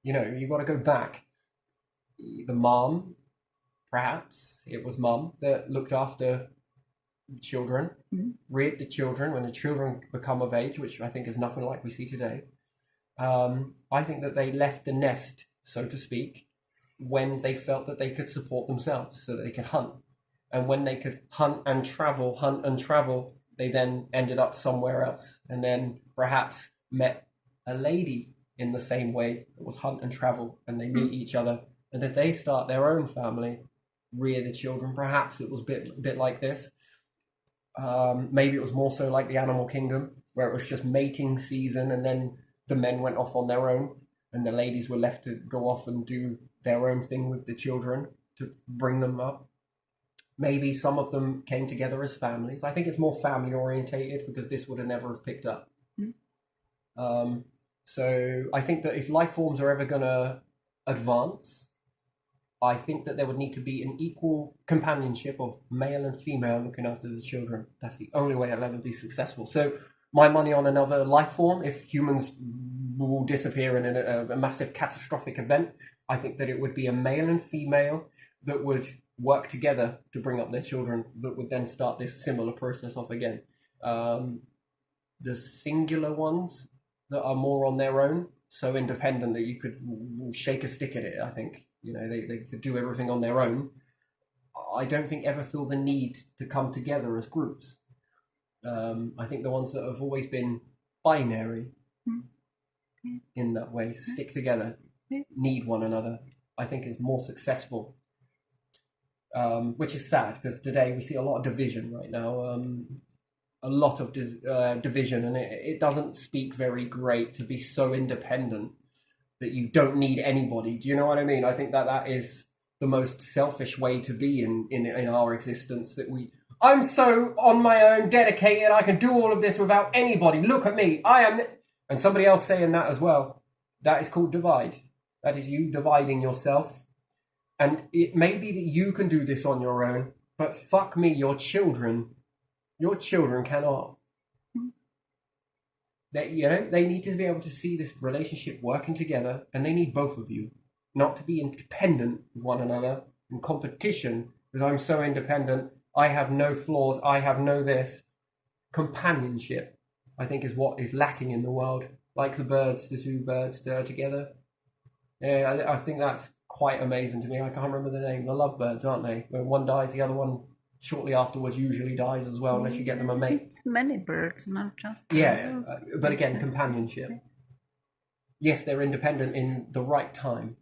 A: You've got to go back. The mom, perhaps it was mum that looked after children, reared the children when the children become of age, which I think is nothing like we see today. I think that they left the nest, so to speak, when they felt that they could support themselves, so that they could hunt. And when they could hunt and travel, they then ended up somewhere else, and then perhaps met a lady in the same way. It was hunt and travel, and they meet each other, and then they start their own family, rear the children. Perhaps it was a bit like this. Maybe it was more so like the animal kingdom, where it was just mating season, and then the men went off on their own, and the ladies were left to go off and do their own thing with the children to bring them up. Maybe some of them came together as families. I think it's more family orientated, because this would have never have picked up. So I think that if life forms are ever going to advance, I think that there would need to be an equal companionship of male and female looking after the children. That's the only way it'll ever be successful. So my money on another life form, if humans will disappear in a massive catastrophic event, I think that it would be a male and female that would work together to bring up their children, that would then start this similar process off again. The singular ones that are more on their own, so independent that you could shake a stick at it, I think, they could do everything on their own. I don't think ever feel the need to come together as groups. I think the ones that have always been binary in that way, stick together, need one another, I think is more successful. Which is sad, because today we see a lot of division right now, a lot of division, and it doesn't speak very great to be so independent that you don't need anybody. Do you know what I mean? I think that is the most selfish way to be in our existence, that I'm so on my own, dedicated, I can do all of this without anybody. Look at me, I am... And somebody else saying that as well. That is called divide. That is you dividing yourself. And it may be that you can do this on your own, but fuck me, your children cannot. They need to be able to see this relationship working together, and they need both of you, not to be independent of one another in competition, because I'm so independent, I have no flaws, I have no this. Companionship, I think, is what is lacking in the world. Like the two birds together. Yeah, I think that's quite amazing to me. I can't remember the name. The lovebirds, aren't they? When one dies, the other one shortly afterwards usually dies as well, unless you get them a mate.
B: It's many birds, not just
A: birds. But again, companionship. Yes, they're independent in the right time.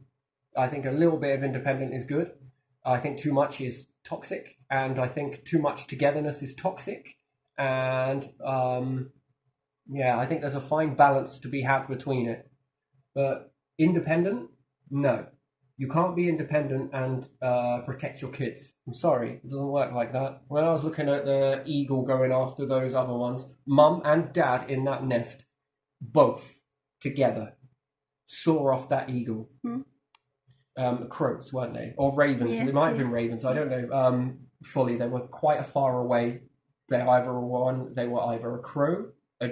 A: I think a little bit of independent is good. I think too much is toxic, and I think too much togetherness is toxic. And I think there's a fine balance to be had between it. But independent No, you can't be independent and protect your kids. I'm sorry, it doesn't work like that. When I was looking at the eagle going after those other ones, mum and dad in that nest, both together, saw off that eagle. Crows, weren't they? Or ravens.
B: Yeah,
A: They might have
B: yeah.
A: been ravens. I don't know fully. They were quite a far away. They were either a crow, a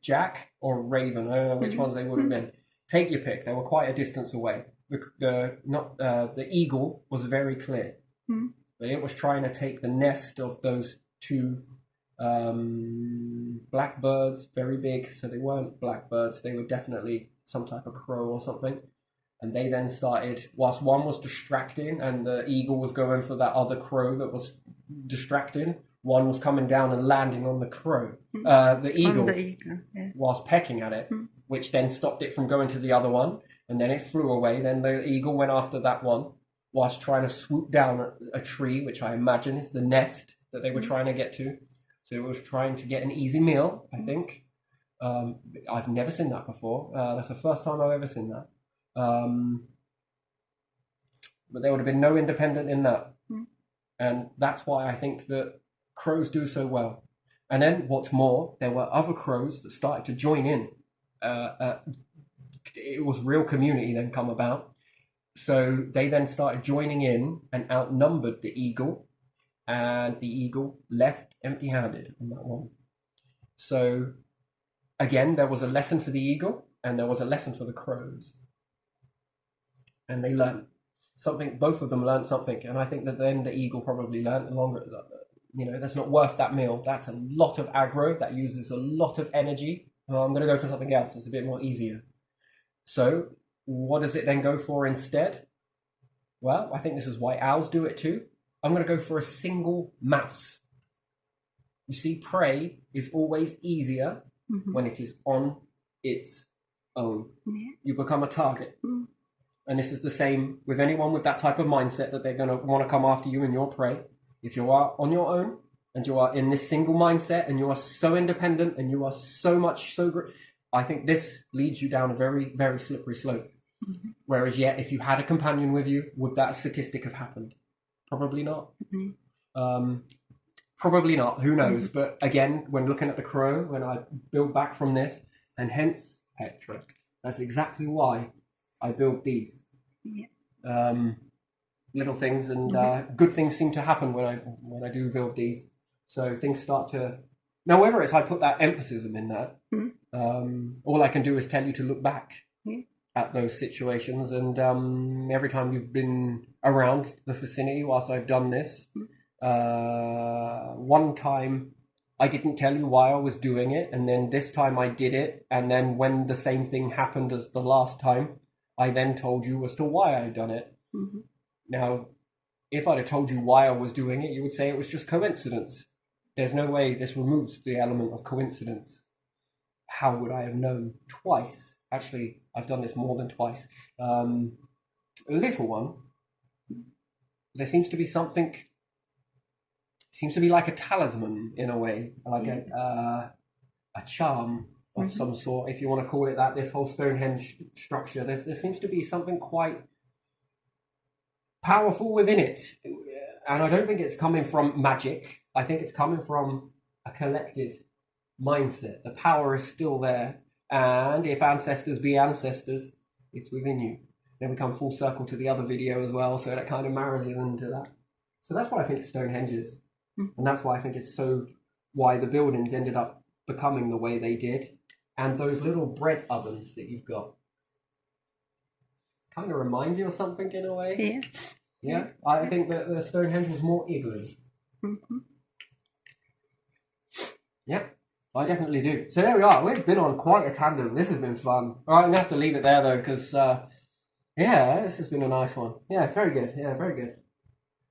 A: jack, or a raven. I don't know which ones they would have been. Take your pick. They were quite a distance away. The eagle was very clear, but it was trying to take the nest of those two blackbirds, very big. So they weren't blackbirds. They were definitely some type of crow or something. And they then started, whilst one was distracting and the eagle was going for that other crow that was distracting, one was coming down and landing on the crow, the eagle,
B: On the eagle, yeah.
A: whilst pecking at it, which then stopped it from going to the other one. And then it flew away. Then the eagle went after that one, whilst trying to swoop down a tree, which I imagine is the nest that they were trying to get to. So it was trying to get an easy meal, I think. I've never seen that before. That's the first time I've ever seen that. But there would have been no independent in that. And that's why I think that crows do so well. And then what's more, there were other crows that started to join in. It was real community then come about. So they then started joining in and outnumbered the eagle. And the eagle left empty-handed on that one. So again, there was a lesson for the eagle and there was a lesson for the crows. And they learned something, both of them learned something. And I think that then the eagle probably learned longer, that's not worth that meal. That's a lot of aggro. That uses a lot of energy. Well, I'm going to go for something else. It's a bit more easier. So what does it then go for instead? Well, I think this is why owls do it too. I'm going to go for a single mouse. You see, prey is always easier when it is on its own.
B: Yeah.
A: You become a target. And this is the same with anyone with that type of mindset that they're going to want to come after you and your prey. If you are on your own and you are in this single mindset and you are so independent and you are so great, I think this leads you down a very, very slippery slope. Whereas yet, if you had a companion with you, would that statistic have happened? Probably not. Probably not. Who knows? But again, when looking at the crow, when I build back from this, and hence Petra, that's exactly why I build these. Little things and good things seem to happen when I do build these. So things start to. Now, whether it's I put that emphasis in that, all I can do is tell you to look back at those situations. And every time you've been around the vicinity whilst I've done this, one time I didn't tell you why I was doing it, and then this time I did it, and then when the same thing happened as the last time, I then told you as to why I'd done it. Now, if I'd have told you why I was doing it, you would say it was just coincidence. There's no way this removes the element of coincidence. How would I have known? Twice. Actually, I've done this more than twice. A little one. There seems to be something. Seems to be like a talisman in a way, like a charm of some sort, if you want to call it that. This whole Stonehenge structure. There seems to be something quite powerful within it, and I don't think it's coming from magic. I think it's coming from a collected mindset. The power is still there, and if ancestors be ancestors, it's within you. Then we come full circle to the other video as well, so that kind of marries into that. So that's what I think Stonehenge is, and that's why I think it's why the buildings ended up becoming the way they did, and those little bread ovens that you've got kind of remind you of something in a way. Yeah, I think that the Stonehenge was more igloo. Yeah, I definitely do. So there we are. We've been on quite a tandem. This has been fun. All right, I'm going to have to leave it there, though, because, this has been a nice one. Yeah, very good. Yeah, very good.